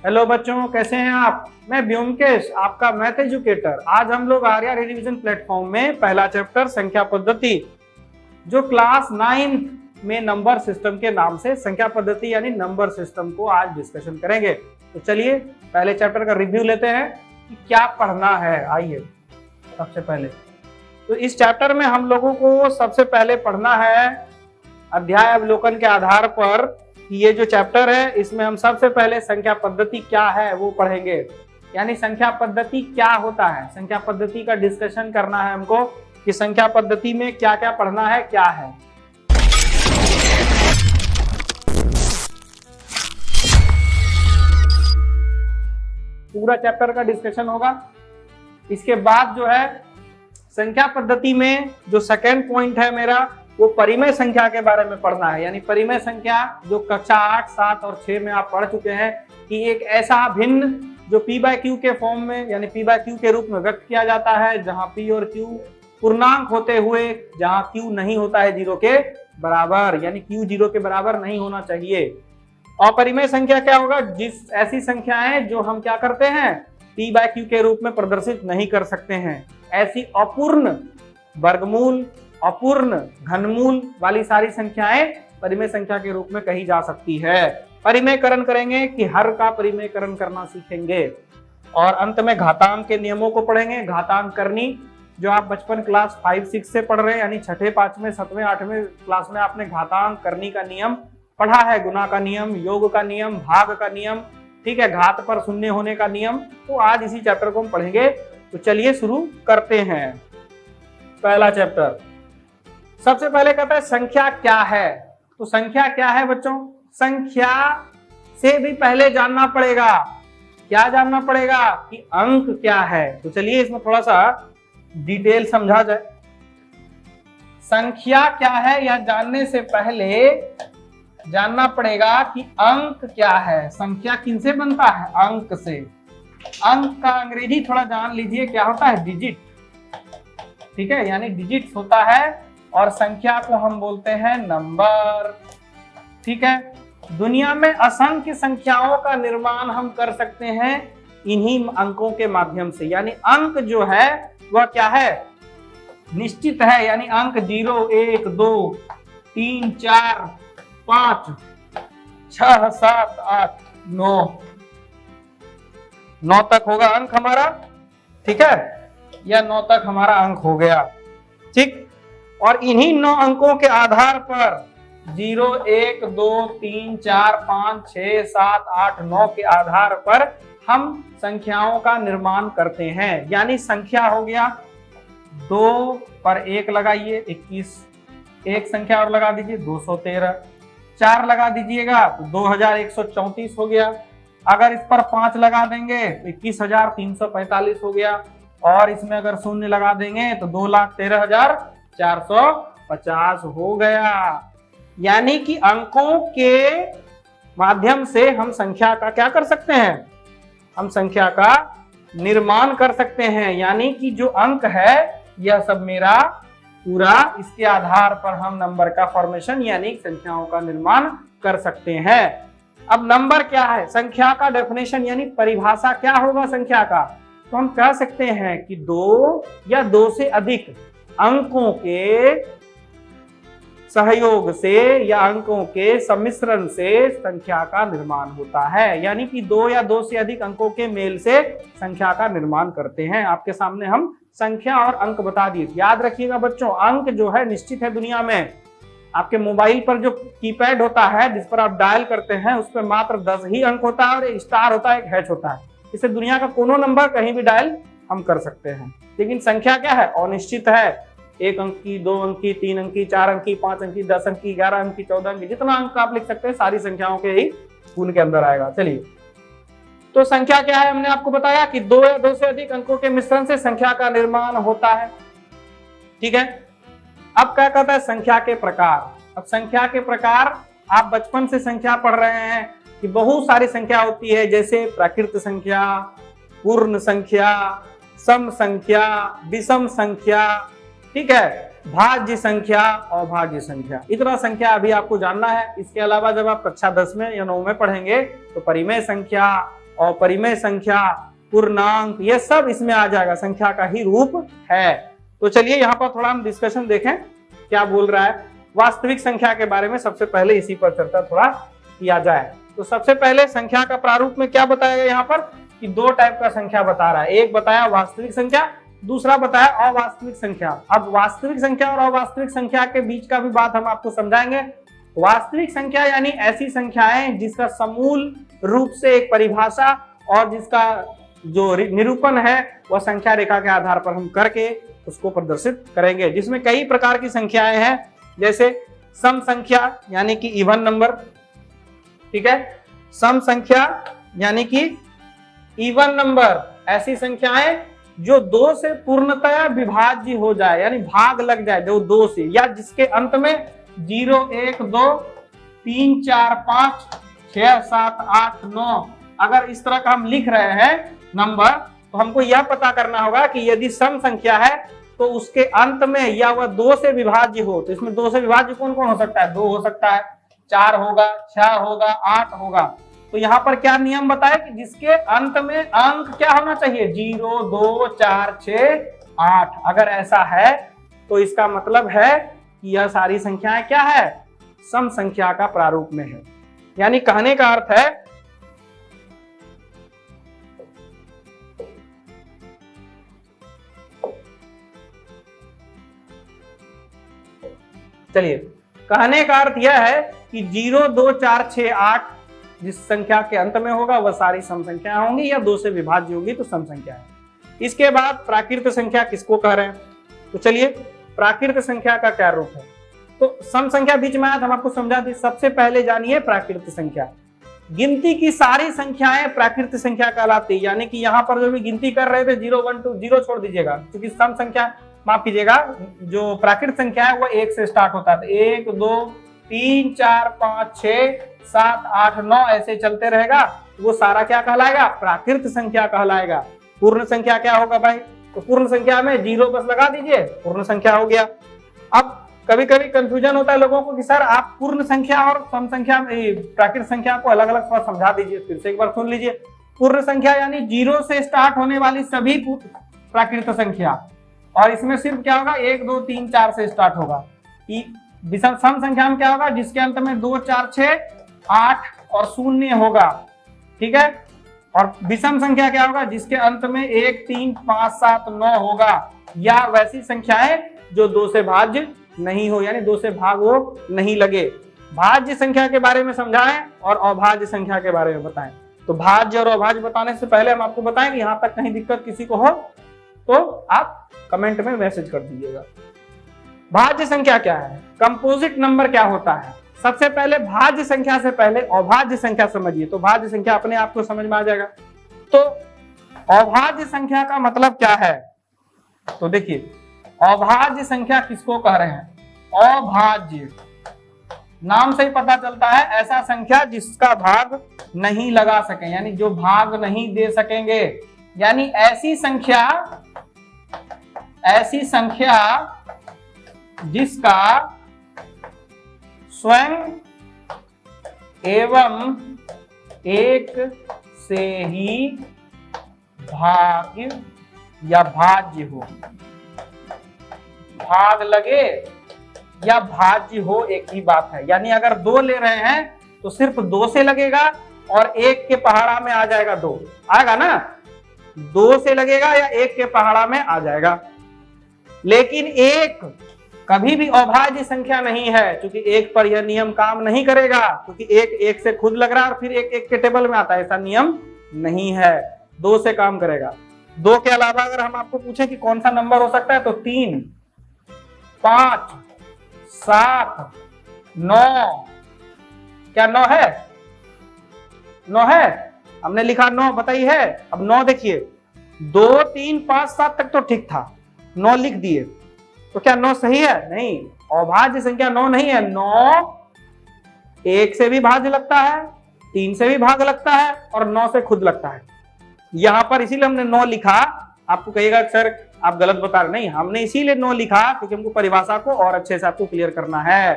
Hello बच्चों, कैसे हैं आप। मैं व्योमकेश, आपका मैथ एजुकेटर। आज हम लोग आर्या रिवीजन प्लेटफॉर्म में पहला चैप्टर संख्या पद्धति, जो क्लास 9th में नंबर सिस्टम के नाम से संख्या पद्धति यानी नंबर सिस्टम को आज डिस्कशन करेंगे। तो चलिए पहले चैप्टर का रिव्यू लेते हैं कि क्या पढ़ना है। आइए, सबसे पहले तो इस चैप्टर में हम लोगों को सबसे पहले पढ़ना है अध्याय अवलोकन के आधार पर कि ये जो चैप्टर है इसमें हम सबसे पहले संख्या पद्धति क्या है वो पढ़ेंगे। यानी संख्या पद्धति क्या होता है, संख्या पद्धति का डिस्कशन करना है हमको कि संख्या पद्धति में क्या क्या पढ़ना है, क्या है। पूरा चैप्टर का डिस्कशन होगा। इसके बाद जो है संख्या पद्धति में जो सेकंड पॉइंट है मेरा, वो परिमेय संख्या के बारे में पढ़ना है। यानी परिमेय संख्या जो कक्षा 8, 7 और 6 में आप पढ़ चुके हैं कि एक ऐसा भिन्न जो p/q के फॉर्म में यानी p/q के रूप में व्यक्त किया जाता है, जहां p और q पूर्णांक होते हुए जहां q नहीं होता है 0 के बराबर, यानी q 0 के बराबर नहीं होना चाहिए। अपरिमेय संख्या क्या होगा, जिस ऐसी संख्याएं जो हम क्या करते हैं p/q के रूप में प्रदर्शित नहीं कर सकते हैं। ऐसी अपूर्ण वर्गमूल, अपूर्ण घनमूल वाली सारी संख्याएं परिमेय संख्या के रूप में कही जा सकती है। परिमेयकरण करेंगे कि हर का परिमेयकरण करना सीखेंगे और अंत में घातांक के नियमों को पढ़ेंगे। घातांक करनी जो आप बचपन क्लास 5, 6 से पढ़ रहे हैं, यानी छठे, 5वें, 7वें, 8वें क्लास में आपने घातांक करनी का नियम पढ़ा है। गुणा का नियम, योग का नियम, भाग का नियम, ठीक है, घात पर शून्य होने का नियम। तो आज इसी चैप्टर को हम पढ़ेंगे। तो चलिए शुरू करते हैं पहला चैप्टर। सबसे पहले कहता है संख्या क्या है। तो संख्या क्या है बच्चों, संख्या से भी पहले जानना पड़ेगा, क्या जानना पड़ेगा कि अंक क्या है। तो चलिए इसमें थोड़ा सा डिटेल समझा जाए। संख्या क्या है यह जानने से पहले जानना पड़ेगा कि अंक क्या है। संख्या किनसे बनता है, अंक से। अंक का अंग्रेजी थोड़ा जान लीजिए, क्या होता है, डिजिट, ठीक है, यानी डिजिट्स होता है। और संख्या को हम बोलते हैं नंबर, ठीक है। दुनिया में असंख्य संख्याओं का निर्माण हम कर सकते हैं इन्हीं अंकों के माध्यम से। यानी अंक जो है वह क्या है, निश्चित है। यानी अंक 0, 1, 2, 3, 4, 5, 6, 7, 8, 9 तक होगा अंक हमारा, ठीक है। यह 9 तक हमारा अंक हो गया, ठीक। और इन्हीं 9 अंकों के आधार पर 0, 1, 2, 3, 4, 5, 6, 7, 8, 9 के आधार पर हम संख्याओं का निर्माण करते हैं। यानी संख्या हो गया 2 पर 1 लगाइए 21, एक संख्या और लगा दीजिए 213, 4 लगा दीजिएगा तो 2134 हो गया। अगर इस पर 5 लगा देंगे तो 21,345 हो गया। और इसमें अगर शून्य लगा देंगे तो 2,13,450 हो गया। यानी कि अंकों के माध्यम से हम संख्या का क्या कर सकते हैं, हम संख्या का निर्माण कर सकते हैं। यानी कि जो अंक है यह सब मेरा पूरा, इसके आधार पर हम नंबर का फॉर्मेशन यानी संख्याओं का निर्माण कर सकते हैं। अब नंबर क्या है, संख्या का डेफिनेशन यानी परिभाषा क्या होगा संख्या का। तो हम कह सकते हैं कि 2 या 2 से अधिक अंकों के सहयोग से या अंकों के सम्मिश्रण से संख्या का निर्माण होता है। यानी कि 2 या 2 से अधिक अंकों के मेल से संख्या का निर्माण करते हैं। आपके सामने हम संख्या और अंक बता दिए। याद रखिएगा बच्चों, अंक जो है निश्चित है दुनिया में। आपके मोबाइल पर जो कीपैड होता है जिस पर आप डायल करते हैं उस पर मात्र 10 ही अंक होता है और एक स्टार होता है, एक हैश होता है। इसे दुनिया का कोनो नंबर कहीं भी डायल हम कर सकते हैं। लेकिन संख्या क्या है, अनिश्चित है। 1 अंक की, 2 अंक की, 3 अंक की, 4 अंक की, 5 अंक की, 10 अंक की, 11 अंक की, 14 अंक की, जितना अंक आप लिख सकते हैं सारी संख्याओं के ही गुण के अंदर आएगा। चलिए, तो संख्या क्या है, हमने आपको बताया कि 2 या 2 से अधिक अंकों के मिश्रण से संख्या का निर्माण होता है, ठीक है। अब क्या कहता है संख्या के प्रकार। अब संख्या के प्रकार आप बचपन से संख्या पढ़ रहे हैं कि बहुत सारी संख्या होती है, जैसे प्राकृत संख्या, पूर्ण संख्या, सम संख्या, विषम संख्या, ठीक है, भाज्य संख्या, अभाज्य संख्या। इतना संख्या अभी आपको जानना है। इसके अलावा जब आप कक्षा 10 में या 9 में पढ़ेंगे तो परिमेय संख्या, अपरिमेय संख्या, पूर्णांक, ये सब इसमें आ जाएगा, संख्या का ही रूप है। तो चलिए यहाँ पर थोड़ा हम डिस्कशन देखें क्या बोल रहा है। वास्तविक संख्या के बारे में सबसे पहले इसी पर चर्चा थोड़ा किया जाए। तो सबसे पहले संख्या का प्रारूप में क्या बताया गया यहाँ पर कि दो टाइप का संख्या बता रहा है। एक बताया वास्तविक संख्या, दूसरा बताया अवास्तविक संख्या। अब वास्तविक संख्या और अवास्तविक संख्या के बीच का भी बात हम आपको समझाएंगे। वास्तविक संख्या यानी ऐसी संख्याएं जिसका समूल रूप से एक परिभाषा और जिसका जो निरूपण है वह संख्या रेखा के आधार पर हम करके उसको प्रदर्शित करेंगे, जिसमें कई प्रकार की संख्याएं हैं, जैसे सम संख्या यानी कि इवन नंबर, ठीक है, सम संख्या यानी कि इवन नंबर, ऐसी संख्याएं जो दो से पूर्णतया विभाज्य हो जाए यानी भाग लग जाए जो दो से, या जिसके अंत में 0, 1, 2, 3, 4, 5, 6, 7, 8, 9 अगर इस तरह का हम लिख रहे हैं नंबर, तो हमको यह पता करना होगा कि यदि सम संख्या है तो उसके अंत में या वह 2 से विभाज्य हो। तो इसमें 2 से विभाज्य कौन कौन हो सकता है? 2 हो सकता है, 4 होगा, 6 होगा, 8 होगा। तो यहाँ पर क्या नियम बताए कि जिसके अंत में अंक क्या होना चाहिए? 0, 2, 4, 6, 8। अगर ऐसा है तो इसका मतलब है कि यह सारी संख्याएं क्या है? सम संख्या का प्रारूप में है। यानी कहने का अर्थ है चलिए कहने का अर्थ यह है कि 0, 2, 4, 6, 8 जिस संख्या के अंत में होगा वह सारी सम संख्या होंगी या 2 से विभाज्य होगी तो सम संख्या है। इसके बाद प्राकृत संख्या किसको कह रहे हैं? तो चलिए प्राकृत संख्या का क्या रूप है? तो सम संख्या बीच में आया था, हम आपको समझा दी। सबसे पहले जानिए प्राकृत संख्या। गिनती की सारी संख्याएं प्राकृत संख्या कहलाती है। यानी कि यहाँ पर जो भी गिनती कर रहे थे 0, 1, 2, 0 छोड़ दीजिएगा, क्योंकि सम संख्या माफ कीजिएगा जो प्राकृत संख्या है वह 1 से स्टार्ट होता है। 1, 2, 3, 4, 5, 6, 7, 8, 9 ऐसे चलते रहेगा, वो सारा क्या कहलाएगा? प्राकृत संख्या कहलाएगा। पूर्ण संख्या क्या होगा भाई? तो पूर्ण संख्या में 0 बस लगा दीजिए, पूर्ण संख्या हो गया। अब कभी कभी कंफ्यूजन होता है लोगों को कि सर आप पूर्ण संख्या और सम संख्या प्राकृत संख्या को अलग अलग थोड़ा समझा दीजिए। फिर से एक बार सुन लीजिए। पूर्ण संख्या यानी 0 से स्टार्ट होने वाली सभी प्राकृत संख्या, और इसमें सिर्फ क्या होगा? 1, 2, 3, 4 से स्टार्ट होगा। विषम सम संख्या में क्या होगा? जिसके अंत में 2, 4, 6, 8 और 0 होगा, ठीक है। और विषम संख्या क्या होगा? जिसके अंत में 1, 3, 5, 7, 9 होगा, या वैसी संख्याएं जो 2 से भाज्य नहीं हो, यानी 2 से भाग वो नहीं लगे। भाज्य संख्या के बारे में समझाएं और अभाज्य संख्या के बारे में बताएं। तो भाज्य और अभाज्य बताने से पहले हम आपको बताएं कि यहाँ तक कहीं दिक्कत किसी को हो तो आप कमेंट में मैसेज कर दीजिएगा। भाज्य संख्या क्या है? कंपोजिट नंबर क्या होता है? सबसे पहले भाज्य संख्या से पहले अभाज्य संख्या समझिए, तो भाज्य संख्या अपने आप को समझ में आ जाएगा। तो अभाज्य संख्या का मतलब क्या है? तो देखिए अभाज्य संख्या किसको कह रहे हैं? अभाज्य नाम से ही पता चलता है ऐसा संख्या जिसका भाग नहीं लगा सके, यानी जो भाग नहीं दे सकेंगे। यानी ऐसी संख्या जिसका स्वयं एवं एक से ही भाग या भाज्य हो, भाग लगे या भाज्य हो, एक ही बात है। यानी अगर 2 ले रहे हैं तो सिर्फ 2 से लगेगा और 1 के पहाड़ा में आ जाएगा 2, आएगा ना? 2 से लगेगा या 1 के पहाड़ा में आ जाएगा। लेकिन 1 कभी भी अभाज्य संख्या नहीं है, क्योंकि 1 पर यह नियम काम नहीं करेगा, क्योंकि 1 से खुद लग रहा है और फिर 1 के टेबल में आता है, ऐसा नियम नहीं है। 2 से काम करेगा। 2 के अलावा अगर हम आपको पूछे कि कौन सा नंबर हो सकता है, तो 3, 5, 7, 9, क्या 9 है? 9 है, हमने लिखा 9, बताइए है। अब 9 देखिए 2, 3, 5, 7 तक तो ठीक था, 9 लिख दिए, तो क्या 9 सही है? नहीं, अभाज्य संख्या 9 नहीं है। 9 1 से भी भाज्य लगता है, 3 से भी भाग लगता है और 9 से खुद लगता है। यहां पर इसीलिए हमने 9 लिखा। आपको कहिएगा सर आप गलत बता रहे, नहीं, हमने इसीलिए 9 लिखा क्योंकि हमको परिभाषा को और अच्छे से आपको क्लियर करना है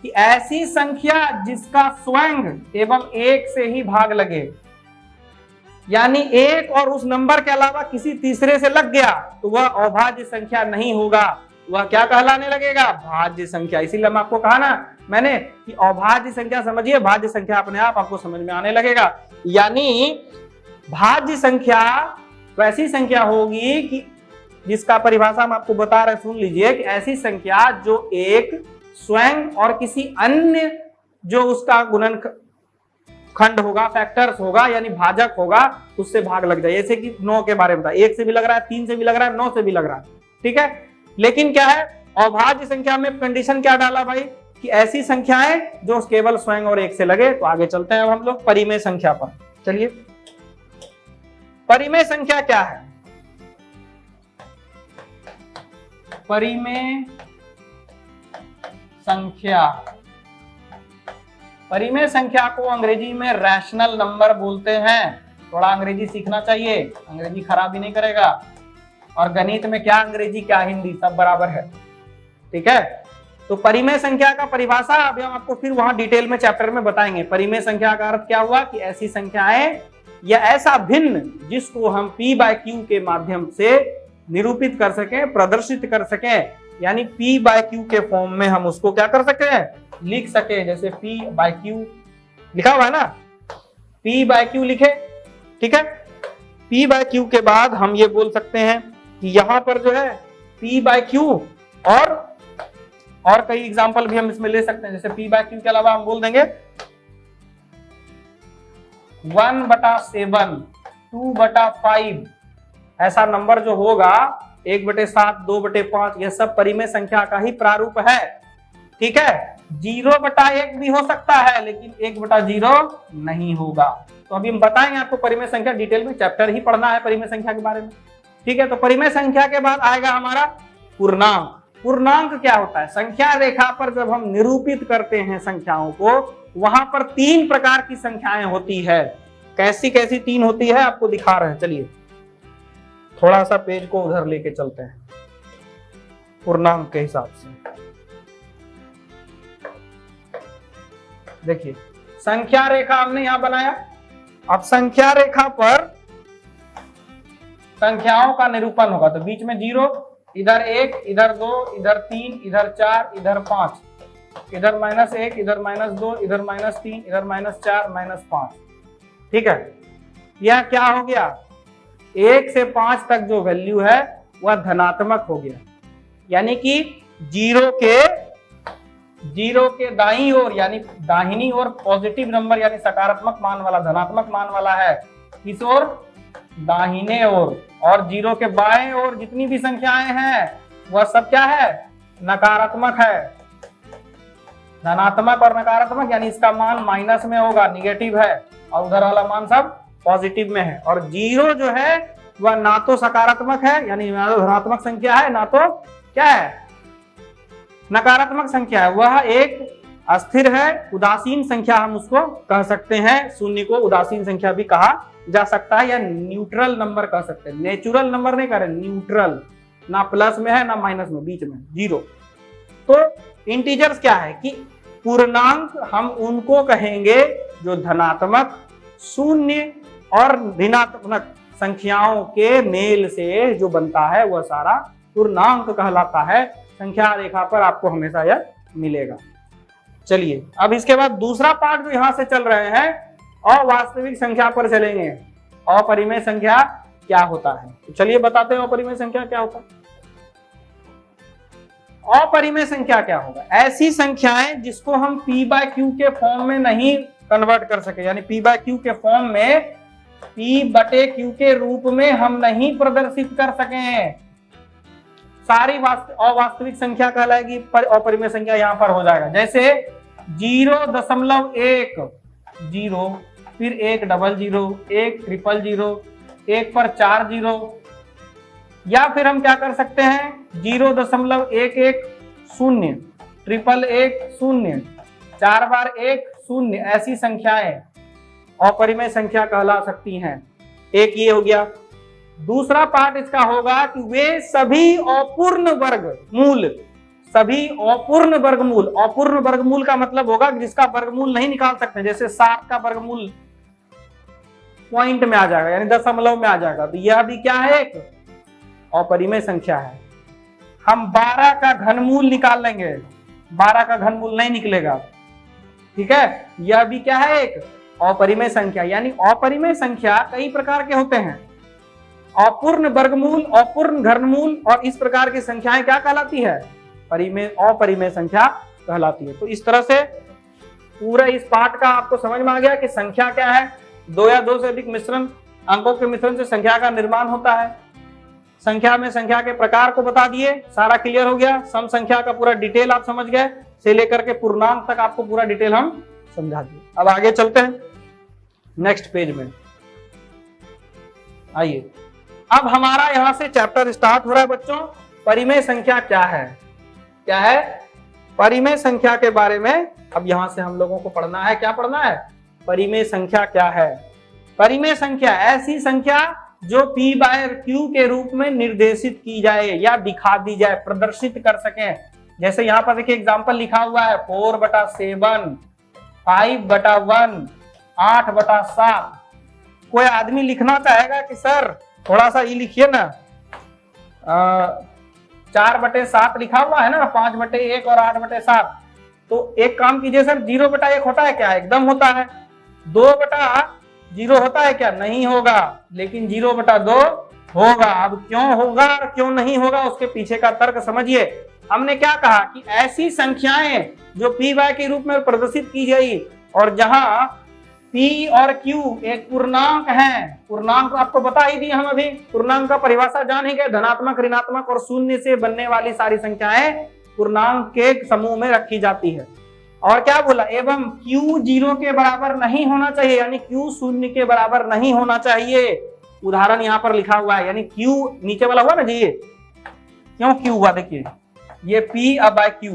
कि ऐसी संख्या जिसका स्वयं एवं 1 से ही भाग लगे, यानी एक और उस नंबर के अलावा किसी तीसरे से लग गया तो वह अभाज्य संख्या नहीं होगा, वह क्या कहलाने लगेगा, भाज्य संख्या। इसीलिए मैं आपको कहा ना मैंने कि अभाज्य संख्या समझिए, भाज्य संख्या अपने आप आपको समझ में आने लगेगा। यानी भाज्य संख्या वैसी संख्या होगी कि जिसका परिभाषा हम आपको बता रहे, सुन लीजिए, कि ऐसी संख्या जो एक स्वयं और किसी अन्य जो उसका गुणन खंड होगा, फैक्टर्स होगा, यानी भाजक होगा, उससे भाग लग जाए। जैसे कि 9 के बारे में था, 1 से भी लग रहा है, 3 से भी लग रहा है, 9 से भी लग रहा है, ठीक है। लेकिन क्या है, अभाज्य संख्या में कंडीशन क्या डाला भाई, कि ऐसी संख्याएं जो केवल स्वयं और एक से लगे। तो आगे चलते हैं अब हम लोग परिमेय संख्या पर। चलिए, परिमेय संख्या क्या है? परिमेय संख्या, परिमेय संख्या को अंग्रेजी में रैशनल नंबर बोलते हैं। थोड़ा अंग्रेजी सीखना चाहिए, अंग्रेजी खराब ही नहीं करेगा। और गणित में क्या अंग्रेजी क्या हिंदी सब बराबर है, ठीक है। तो परिमेय संख्या का परिभाषा अभी हम आपको फिर वहां डिटेल में चैप्टर में बताएंगे। परिमेय संख्या का अर्थ क्या हुआ, कि ऐसी संख्याएं या ऐसा भिन्न जिसको हम p/q के माध्यम से निरूपित कर सकें, प्रदर्शित कर सकें, यानी p/q के फॉर्म में हम उसको क्या कर सकें, लिख सके। जैसे p/q लिखा हुआ है ना, p/q लिखे, ठीक है। p/q के बाद हम ये बोल सकते हैं कि यहां पर जो है p/q और कई एग्जांपल भी हम इसमें ले सकते हैं। जैसे p/q के अलावा हम बोल देंगे 1/7, 2/5, ऐसा नंबर जो होगा 1/7, 2/5, यह सब परिमेय संख्या का ही प्रारूप है, ठीक है। 0/1 भी हो सकता है, लेकिन 1/0 नहीं होगा। तो अभी हम बताएंगे आपको परिमेय संख्या डिटेल में, चैप्टर ही पढ़ना है परिमेय संख्या के बारे में, ठीक है। तो परिमेय संख्या के बाद आएगा हमारा पूर्णांक। पूर्णांक क्या होता है? संख्या रेखा पर जब हम निरूपित करते हैं संख्याओं को, वहां पर 3 प्रकार की संख्याएं होती है। कैसी कैसी 3 होती है आपको दिखा रहे हैं। चलिए थोड़ा सा पेज को उधर लेके चलते हैं पूर्णांक के हिसाब से। देखिए संख्या रेखा हमने यहां बनाया। अब संख्या रेखा पर संख्याओं का निरूपण होगा, तो बीच में 0, इधर 1, इधर 2, इधर 3, इधर 4, इधर 5, इधर -1, इधर -2, इधर -3, इधर -4, -5, ठीक है। यह क्या हो गया, 1 से 5 तक जो वैल्यू है वह धनात्मक हो गया, यानी कि 0 के दाईं ओर, यानी दाहिनी ओर पॉजिटिव नंबर यानी सकारात्मक मान वाला, धनात्मक मान वाला है। किस ओर? दाहिने ओर। और 0 के बाएं ओर जितनी भी संख्याएं हैं वह सब क्या है, नकारात्मक है। धनात्मक और नकारात्मक, यानी इसका मान माइनस में होगा, निगेटिव है, और उधर वाला मान सब पॉजिटिव में है। और 0 जो है वह ना तो सकारात्मक है, यानी ना तो धनात्मक संख्या है, ना तो क्या है, नकारात्मक संख्या है। वह एक अस्थिर है, उदासीन संख्या हम उसको कह सकते हैं। शून्य को उदासीन संख्या भी कहा जा सकता है, या न्यूट्रल नंबर कह सकते हैं। नेचुरल नंबर नहीं कह रहे, न्यूट्रल, ना प्लस में है ना माइनस में, बीच में 0। तो इंटीजर्स क्या है कि पूर्णांक हम उनको कहेंगे जो धनात्मक, शून्य और ऋणात्मक संख्याओं के मेल से जो बनता है वह सारा पूर्णांक कहलाता है। संख्या रेखा पर आपको हमेशा यह मिलेगा। चलिए अब इसके बाद दूसरा पार्ट जो यहां से चल रहे हैं, अवास्तविक संख्या पर चलेंगे। अपरिमेय संख्या क्या होता है, तो चलिए बताते हैं अपरिमेय संख्या क्या होता है। अपरिमेय संख्या क्या होगा? ऐसी संख्याएं जिसको हम p/q के फॉर्म में नहीं कन्वर्ट कर सके, यानी p/q के फॉर्म में p/q के रूप में हम नहीं प्रदर्शित कर सके, सारी अवास्तविक संख्या कहलाएगी। अपरिमेय संख्या यहां पर हो जाएगा। जैसे 0.1, 0, फिर 1 00, 1 000, 1 पर 4 0, या फिर हम क्या कर सकते हैं 0.11 0, 111 0, 4 बार 1 0, ऐसी संख्याएं अपरिमेय संख्या कहला सकती हैं। एक ये हो गया। दूसरा पार्ट इसका होगा कि वे सभी अपूर्ण वर्गमूल, सभी अपूर्ण वर्गमूल, अपूर्ण वर्गमूल का मतलब होगा कि जिसका वर्गमूल नहीं निकाल सकते। जैसे 7 का वर्गमूल पॉइंट में आ जाएगा, यानी दशमलव में आ जाएगा। तो यह भी क्या है, एक अपरिमेय संख्या है। हम 12 का घनमूल निकाल लेंगे, 12 का घनमूल नहीं निकलेगा, ठीक है। यह भी क्या है, एक अपरिमेय संख्या। यानी अपरिमेय संख्या कई प्रकार के होते हैं, अपूर्ण वर्गमूल, अपूर्ण घनमूल, और इस प्रकार की संख्याएं क्या कहलाती है, अपरिमेय संख्या कहलाती है। तो इस तरह से पूरा इस पाठ का आपको समझ में आ गया कि संख्या क्या है। दो या दो से अधिक मिश्रण अंकों के मिश्रण से संख्या का निर्माण होता है। संख्या में संख्या के प्रकार को बता दिए, सारा क्लियर हो गया। सम संख्या का पूरा डिटेल आप समझ गए, से लेकर के पूर्णांक तक आपको पूरा डिटेल हम समझा दिए। अब आगे चलते हैं नेक्स्ट पेज में। आइए, अब हमारा यहां से चैप्टर स्टार्ट हो रहा है बच्चों। परिमेय संख्या क्या है, क्या है, परिमेय संख्या के बारे में अब यहां से हम लोगों को पढ़ना है। क्या पढ़ना है, परिमेय संख्या क्या है। परिमेय संख्या ऐसी संख्या जो P बाय Q के रूप में निर्देशित की जाए या दिखा दी जाए, प्रदर्शित कर सके। जैसे यहाँ पर देखिए एग्जाम्पल लिखा हुआ है 4/7, 5/1, 8/7। कोई आदमी लिखना चाहेगा कि सर थोड़ा सा ये लिखिए ना, 4/7 लिखा हुआ है ना, 5/1 और 8/7। तो एक काम कीजिए सर, 0/1 होता है क्या, एकदम होता है। 2/0 होता है क्या, नहीं होगा। लेकिन 0/2 होगा। अब क्यों होगा और क्यों नहीं होगा, उसके पीछे का तर्क समझिए। हमने क्या कहा कि ऐसी संख्याएं जो P बाय के रूप में प्रदर्शित की गई और जहां P और Q एक पूर्णांक है, पूर्णांक आपको बता ही दी हम अभी, पूर्णांक का परिभाषा जान ही गए, धनात्मक, ऋणात्मक और शून्य से बनने वाली सारी संख्याएं पूर्णांक के समूह में रखी जाती है। और क्या बोला, एवं Q 0 के बराबर नहीं होना चाहिए, यानी Q 0 के बराबर नहीं होना चाहिए। उदाहरण यहाँ पर लिखा हुआ है, यानी Q नीचे वाला हुआ ना जी, ये क्यों Q हुआ, देखिए ये P अब बाय Q,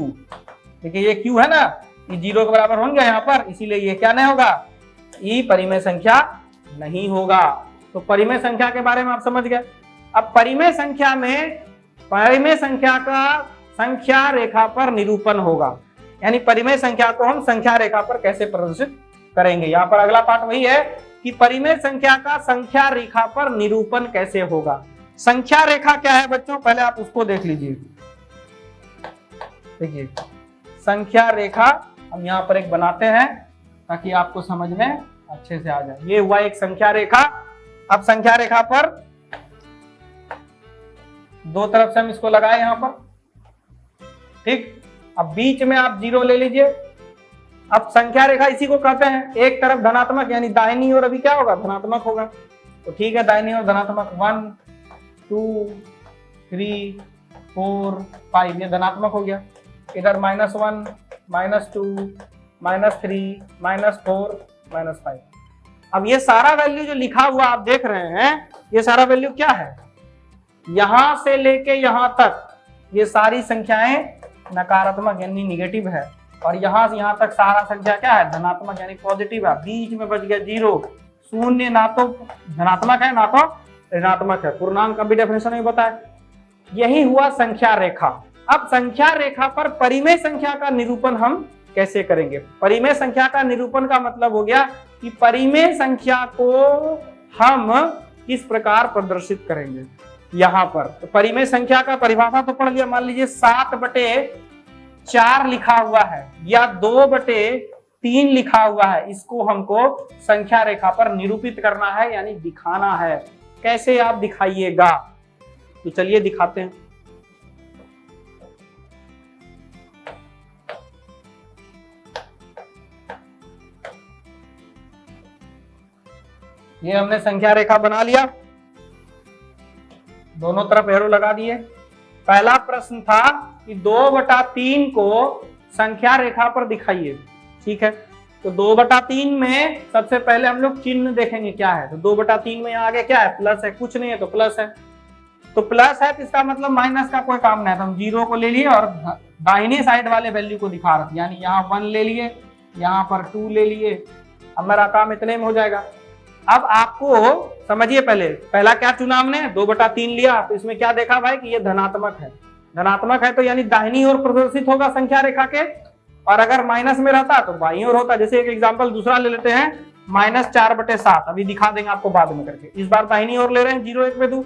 देखिए ये Q है ना, ये 0 के बराबर होंगे यहाँ पर, इसीलिए ये क्या नहीं होगा, ये परिमेय संख्या नहीं होगा। तो परिमेय संख्या के बारे में आप समझ गए। अब परिमेय संख्या में, परिमेय संख्या का संख्या रेखा पर निरूपण होगा, यानी परिमेय संख्या को हम संख्या रेखा पर कैसे प्रदर्शित करेंगे। यहाँ पर अगला पाठ वही है कि परिमेय संख्या का संख्या रेखा पर निरूपण कैसे होगा। संख्या रेखा क्या है बच्चों, पहले आप उसको देख लीजिए। देखिए संख्या रेखा हम यहाँ पर एक बनाते हैं ताकि आपको समझ में अच्छे से आ जाए। ये हुआ एक संख्या रेखा। अब संख्या रेखा पर दो तरफ से हम इसको लगाए यहाँ पर, ठीक। अब बीच में आप 0 ले लीजिए। अब संख्या रेखा इसी को कहते हैं, एक तरफ धनात्मक यानी दाहिनी ओर अभी क्या होगा, धनात्मक होगा। तो ठीक है, दाहिनी ओर धनात्मक 1 2 3 4 5 ये धनात्मक हो गया। इधर -1 -2 -3 -4 -5। अब ये सारा वैल्यू जो लिखा हुआ आप देख रहे हैं, ये सारा वैल्यू क्या है, यहां से लेके यहां तक ये सारी संख्याएं नकारात्मक यानी निगेटिव है, और यहां से यहां तक सारा संख्या क्या है, धनात्मक यानी पॉजिटिव है। बीच में बच गया 0, शून्य ना तो धनात्मक है ना तो ऋणात्मक है। पूर्णांक का भी डेफिनेशन में बताया। यही हुआ संख्या रेखा। अब संख्या रेखा पर परिमेय संख्या का निरूपण हम कैसे करेंगे। परिमेय संख्या का निरूपण का मतलब हो गया कि परिमेय संख्या को हम किस प्रकार प्रदर्शित करेंगे। यहाँ पर तो परिमेय संख्या का परिभाषा तो पढ़ लिया। मान लीजिए 7/4 लिखा हुआ है या 2/3 लिखा हुआ है, इसको हमको संख्या रेखा पर निरूपित करना है यानी दिखाना है। कैसे आप दिखाइएगा, तो चलिए दिखाते हैं। ये हमने संख्या रेखा बना लिया, दोनों तरफ एरो लगा दिए। पहला प्रश्न था कि 2/3 को संख्या रेखा पर दिखाइए, ठीक है। तो 2/3 में सबसे पहले हम लोग चिन्ह देखेंगे क्या है। तो 2/3 में आगे क्या है, प्लस है, कुछ नहीं है तो प्लस है। तो प्लस है तो इसका मतलब माइनस का कोई काम नहीं है, तो हम 0 को ले लिए और दाहिने साइड वाले वैल्यू को दिखा रहे थे, यानी यहाँ 1 ले लिए, यहाँ पर 2 ले लिए। अब मेरा काम इतने में हो जाएगा। अब आपको समझिए, पहला क्या चुना हमने, 2/3 लिया, तो इसमें क्या देखा भाई कि ये धनात्मक है। धनात्मक है तो यानी दाहिनी ओर प्रदर्शित होगा संख्या रेखा के, और अगर माइनस में रहता तो बाईं ओर होता। जैसे एक एग्जांपल दूसरा ले लेते हैं -4/7 अभी दिखा देंगे आपको बाद में करके। इस बार दाहिनी ओर ले रहे हैं 0 1 पे 2।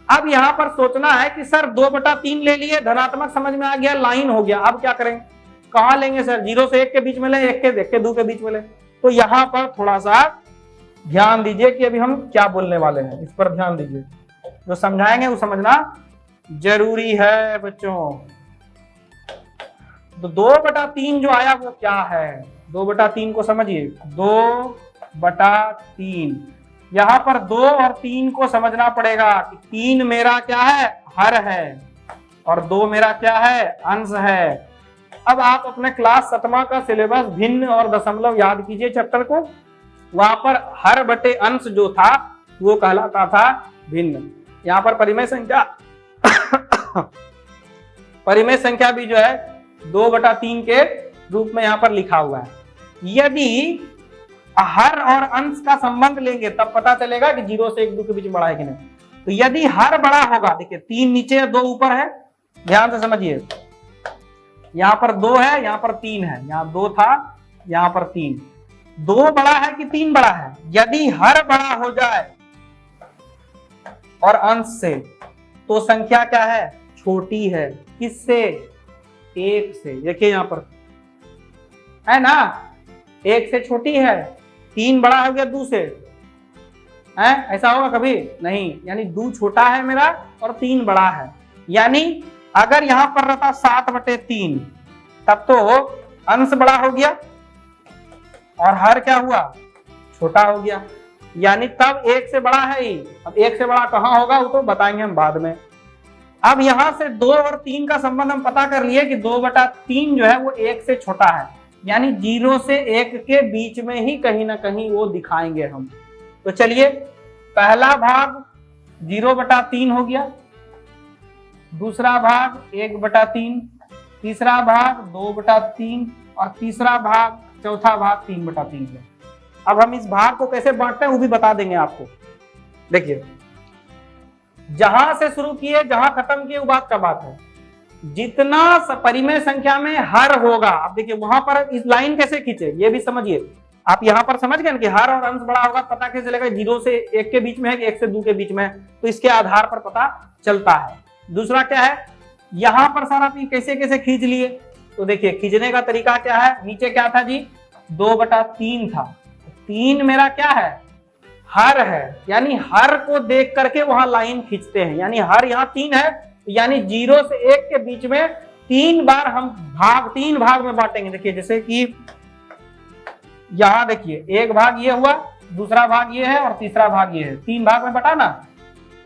अब यहाँ पर सोचना है कि सर 2/3 ले लिए, धनात्मक समझ में आ गया, लाइन हो गया, अब क्या करेंगे, कहाँ लेंगे सर, 0 से 1 के बीच में ले, 1 के 2 के बीच में ले। तो यहाँ पर थोड़ा सा ध्यान दीजिए कि अभी हम क्या बोलने वाले हैं, इस पर ध्यान दीजिए, जो समझाएंगे वो समझना जरूरी है बच्चों। तो 2/3 जो आया वो क्या है, 2/3 को समझिए, 2/3 यहां पर 2 और 3 को समझना पड़ेगा कि 3 मेरा क्या है, हर है, और 2 मेरा क्या है, अंश है। अब आप अपने क्लास 7वां का सिलेबस भिन्न और दशमलव याद कीजिए चैप्टर को, वहां पर हर बटे अंश जो था वो कहलाता था भिन्न। यहाँ पर परिमेय संख्या परिमेय संख्या भी जो है 2/3 के रूप में यहाँ पर लिखा हुआ है। यदि हर और अंश का संबंध लेंगे तब पता चलेगा कि 0 से 1 2 के बीच बड़ा है कि नहीं। तो यदि हर बड़ा होगा, देखिए 3 नीचे है 2 ऊपर है, ध्यान से समझिए, यहाँ पर 2 है, यहाँ पर 3 है, यहाँ 2 था, यहाँ पर 3, 2 बड़ा है कि 3 बड़ा है। यदि हर बड़ा हो जाए और अंश से तो संख्या क्या है, छोटी है, किससे, 1 से। देखिए यहाँ पर है ना, 1 से छोटी है, 3 बड़ा हो गया 2 से, है ऐसा होगा कभी नहीं, यानी 2 छोटा है मेरा और 3 बड़ा है। यानी अगर यहां पर रहता 7/3 तब तो अंश बड़ा हो गया और हर क्या हुआ, छोटा हो गया, यानी तब 1 से बड़ा है ही। अब 1 से बड़ा कहां होगा वो तो बताएंगे हम बाद में। अब यहां से 2 और 3 का संबंध हम पता कर लिए कि 2/3 जो है वो 1 से छोटा है, यानी 0 से 1 के बीच में ही कहीं ना कहीं वो दिखाएंगे हम। तो चलिए, पहला भाग 0/3 हो गया, दूसरा भाग 1/3, तीसरा भाग 2/3 और तीसरा भाग, चौथा भाग 3/3 है। अब हम इस भाग को कैसे बांटते हैं वो भी बता देंगे आपको। देखिए, जहां से शुरू किए जहां खत्म किए वो बात का बात है। जितना परिमेय संख्या में हर होगा, अब देखिए वहां पर इस लाइन कैसे खींचे ये भी समझिए। आप यहां पर समझ गए कि हर और अंश बड़ा होगा, पता कैसे चलेगा, 0 से 1 के बीच में है कि 1 से 2 के बीच में है, तो इसके आधार पर पता चलता है। दूसरा क्या है, यहां पर सारा कैसे कैसे खींच लिए, तो देखिए खींचने का तरीका क्या है, नीचे क्या था जी, 2/3 था, 3 मेरा क्या है, हर है, यानी हर को देख करके वहां लाइन खींचते हैं, यानी हर यहाँ 3 है, यानी 0 से 1 के बीच में 3 बार हम 3 भाग में बांटेंगे। देखिए जैसे कि यहां देखिए, एक भाग ये हुआ, दूसरा भाग ये है और तीसरा भाग ये है, 3 भाग में बटा ना।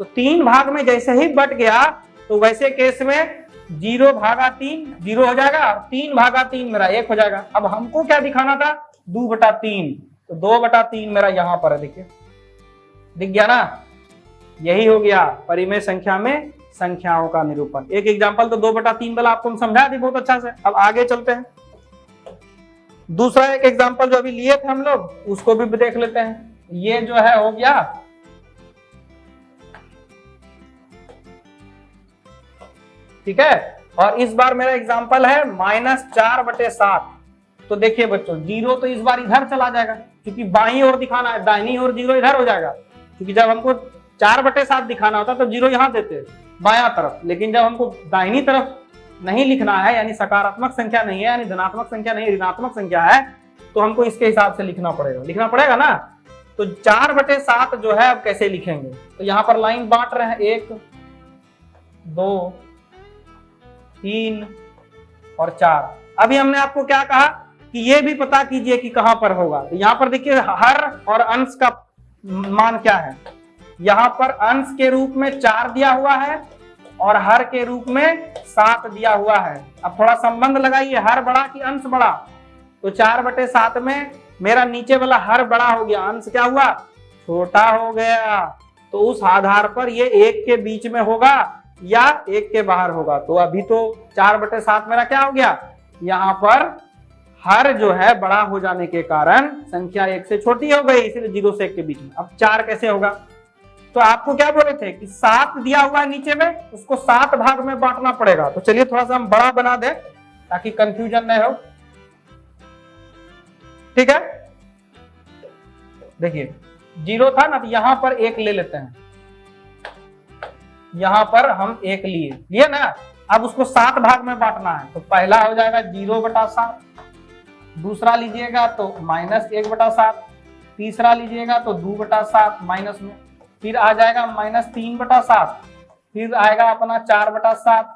तो 3 भाग में जैसे ही बट गया तो वैसे केस में 0/3 0 हो जाएगा और 3/3 मेरा 1 हो जाएगा। अब हमको क्या दिखाना था, 2/3, तो 2/3 मेरा यहां पर है, देखिए दिख गया ना, यही हो गया परिमेय संख्या में संख्याओं का निरूपण। एक एग्जांपल तो 2/3 वाला आपको हम समझा दी बहुत अच्छा से। अब आगे चलते हैं, दूसरा एक एग्जांपल जो अभी लिए थे हम लोग उसको भी देख लेते हैं। ये जो है हो गया ठीक है, और इस बार मेरा एग्जांपल है -4/7। तो देखिए बच्चों, 0 तो इस बार इधर चला जाएगा क्योंकि बाईं ओर दिखाना है, दाहिनी ओर 0 इधर हो जाएगा, क्योंकि जब हमको 4/7 दिखाना होता तो 0 यहां देते बायां तरफ, लेकिन जब हमको दाहिनी तरफ नहीं लिखना है, यानी सकारात्मक संख्या नहीं है, यानी धनात्मक संख्या नहीं, ऋणात्मक संख्या है, तो हमको इसके हिसाब से लिखना पड़ेगा ना। तो 4/7 जो है अब कैसे लिखेंगे, तो यहां पर लाइन बांट रहे हैं, 1 2 3 और 4। अभी हमने आपको क्या कहा कि ये भी पता कीजिए कि कहां पर होगा। तो यहां पर देखिए हर और अंश का मान क्या है, यहां पर अंश के रूप में 4 दिया हुआ है और हर के रूप में 7 दिया हुआ है। अब थोड़ा संबंध लगाइए, हर बड़ा कि अंश बड़ा, तो 4/7 में मेरा नीचे वाला हर बड़ा हो गया, अंश क्या हुआ, छोटा हो गया। तो उस आधार पर ये 1 के बीच में होगा या 1 के बाहर होगा। तो अभी तो 4/7 मेरा क्या हो गया, यहाँ पर हर जो है बड़ा हो जाने के कारण संख्या 1 से छोटी हो गई, इसलिए 0 से 1 के बीच में। अब 4 कैसे होगा, तो आपको क्या बोले थे कि 7 दिया हुआ है नीचे में, उसको 7 भाग में बांटना पड़ेगा। तो चलिए थोड़ा सा हम बड़ा बना दें ताकि कंफ्यूजन नहीं हो, ठीक है। देखिए 0 था ना, तो यहां पर 1 ले लेते हैं, यहां पर हम 1 लिए ना। अब उसको 7 भाग में बांटना है, तो पहला हो जाएगा 0/7, दूसरा लीजिएगा तो -1/7, तीसरा लीजिएगा तो 2/7 माइनस में, फिर आ जाएगा -3/7, फिर आएगा अपना 4/7,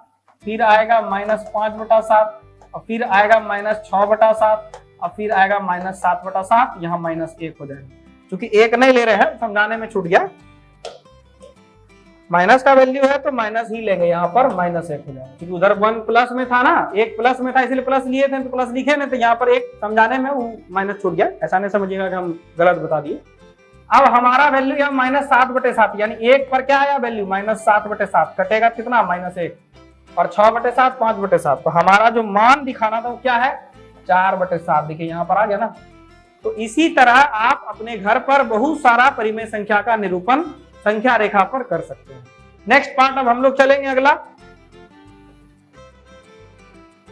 फिर आएगा -5/7, और फिर आएगा -6/7, और फिर आएगा -7/7, यहाँ -1 हो जाएगा। क्योंकि 1 नहीं ले रहे हैं, समझाने में छूट गया, माइनस का वैल्यू है तो माइनस ही लेंगे, यहाँ पर -1 हो जाएगा, क्योंकि उधर 1 प्लस में था ना, 1 प्लस में था इसलिए प्लस लिए थे, तो प्लस लिखे नहीं, तो यहाँ पर 1 समझाने में वो माइनस छूट गया, ऐसा नहीं समझिएगा कि हम गलत बता दिए। अब हमारा वैल्यू यहाँ -7/7, यानी 1 पर क्या आया वैल्यू -7/7, कटेगा कितना -1, और 6/7 5/7, तो हमारा जो मान दिखाना था वो क्या है 4/7, देखिए यहाँ पर आ गया ना। तो इसी तरह आप अपने घर पर बहुत सारा परिमेय संख्या का निरूपण संख्या रेखा पर कर सकते हैं। नेक्स्ट पार्ट अब हम लोग चलेंगे अगला,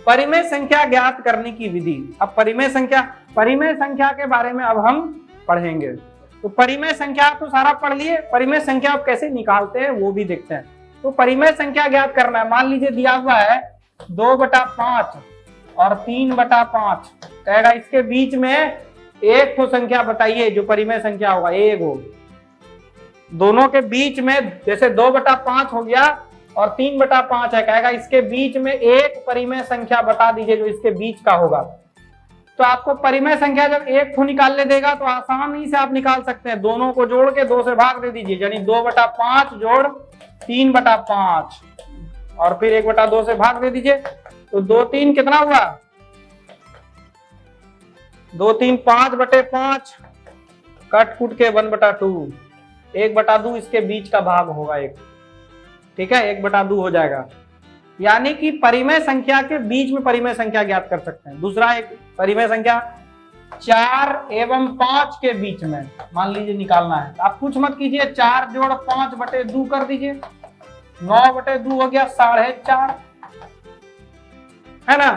परिमेय संख्या ज्ञात करने की विधि। अब परिमेय संख्या के बारे में अब हम पढ़ेंगे। तो परिमेय संख्या तो सारा पढ़ लिए, परिमेय संख्या आप कैसे निकालते हैं वो भी देखते हैं। तो परिमेय संख्या ज्ञात करना है, मान लीजिए दिया हुआ है 2/5 और 3/5, कहेगा इसके बीच में एक तो संख्या बताइए जो परिमेय संख्या होगा, एक हो, दोनों के बीच में, जैसे 2/5 हो गया और 3/5 है, कहेगा इसके बीच में एक परिमेय संख्या बता दीजिए जो इसके बीच का होगा। तो आपको परिमेय संख्या जब एक को निकालने देगा तो आसानी से आप निकाल सकते हैं, दोनों को जोड़ के 2 से भाग दे दीजिए, यानी 2/5 जोड़ 3/5 और फिर 1/2 से भाग दे दीजिए, तो 2 3 कितना हुआ 2 3 5/5, कट कुट के 1/2, 1/2 इसके बीच का भाग होगा एक, ठीक है, 1/2 हो जाएगा। यानी कि परिमेय संख्या के बीच में परिमेय संख्या ज्ञात कर सकते हैं। दूसरा एक परिमेय संख्या 4 एवं 5 के बीच में मान लीजिए निकालना है, आप कुछ मत कीजिए, 4 जोड़ 5/2 कर दीजिए, 9/2 हो गया 4.5, है ना,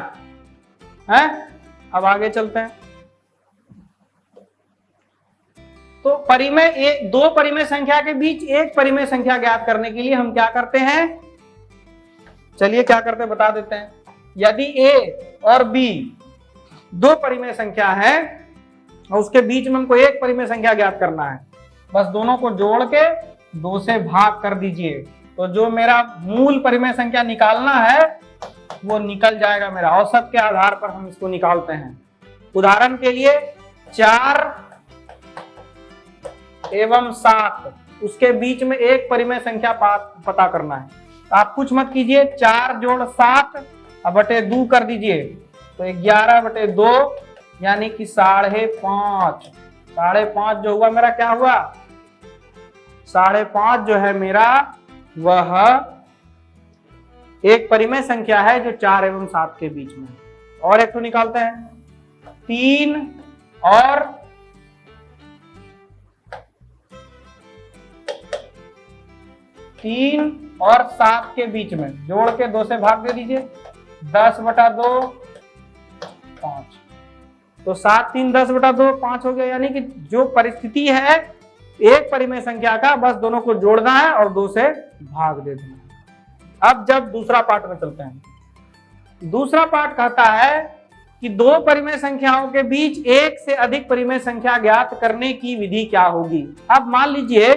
है। अब आगे चलते हैं। तो परिमेय दो परिमेय संख्या के बीच एक परिमेय संख्या ज्ञात करने के लिए हम क्या करते हैं, चलिए क्या करते हैं बता देते हैं। यदि a और b 2 परिमेय संख्या है और उसके बीच में हमको एक परिमेय संख्या ज्ञात करना है, बस दोनों को जोड़ के 2 से भाग कर दीजिए, तो जो मेरा मूल परिमेय संख्या निकालना है वो निकल जाएगा मेरा। औसत के आधार पर हम इसको निकालते हैं। उदाहरण के लिए 4 एवं 7, उसके बीच में एक परिमेय संख्या पता करना है। तो आप कुछ मत कीजिए, 4 जोड़ 7 बटे 2 कर दीजिए, तो 11/2 यानी कि 5.5। 5.5 जो हुआ मेरा क्या हुआ 5.5 जो है मेरा वह एक परिमेय संख्या है जो 4 एवं 7 के बीच में। और एक तो निकालते हैं 3 और 7 के बीच में, जोड़ के 2 से भाग दे दीजिए, 10/2 5, तो 7 3 10/2 5 हो गया। यानी कि जो परिस्थिति है एक परिमेय संख्या का, बस दोनों को जोड़ना है और 2 से भाग दे देना है। अब जब दूसरा पार्ट में चलते हैं, दूसरा पार्ट कहता है कि 2 परिमेय संख्याओं के बीच एक से अधिक परिमेय संख्या ज्ञात करने की विधि क्या होगी। अब मान लीजिए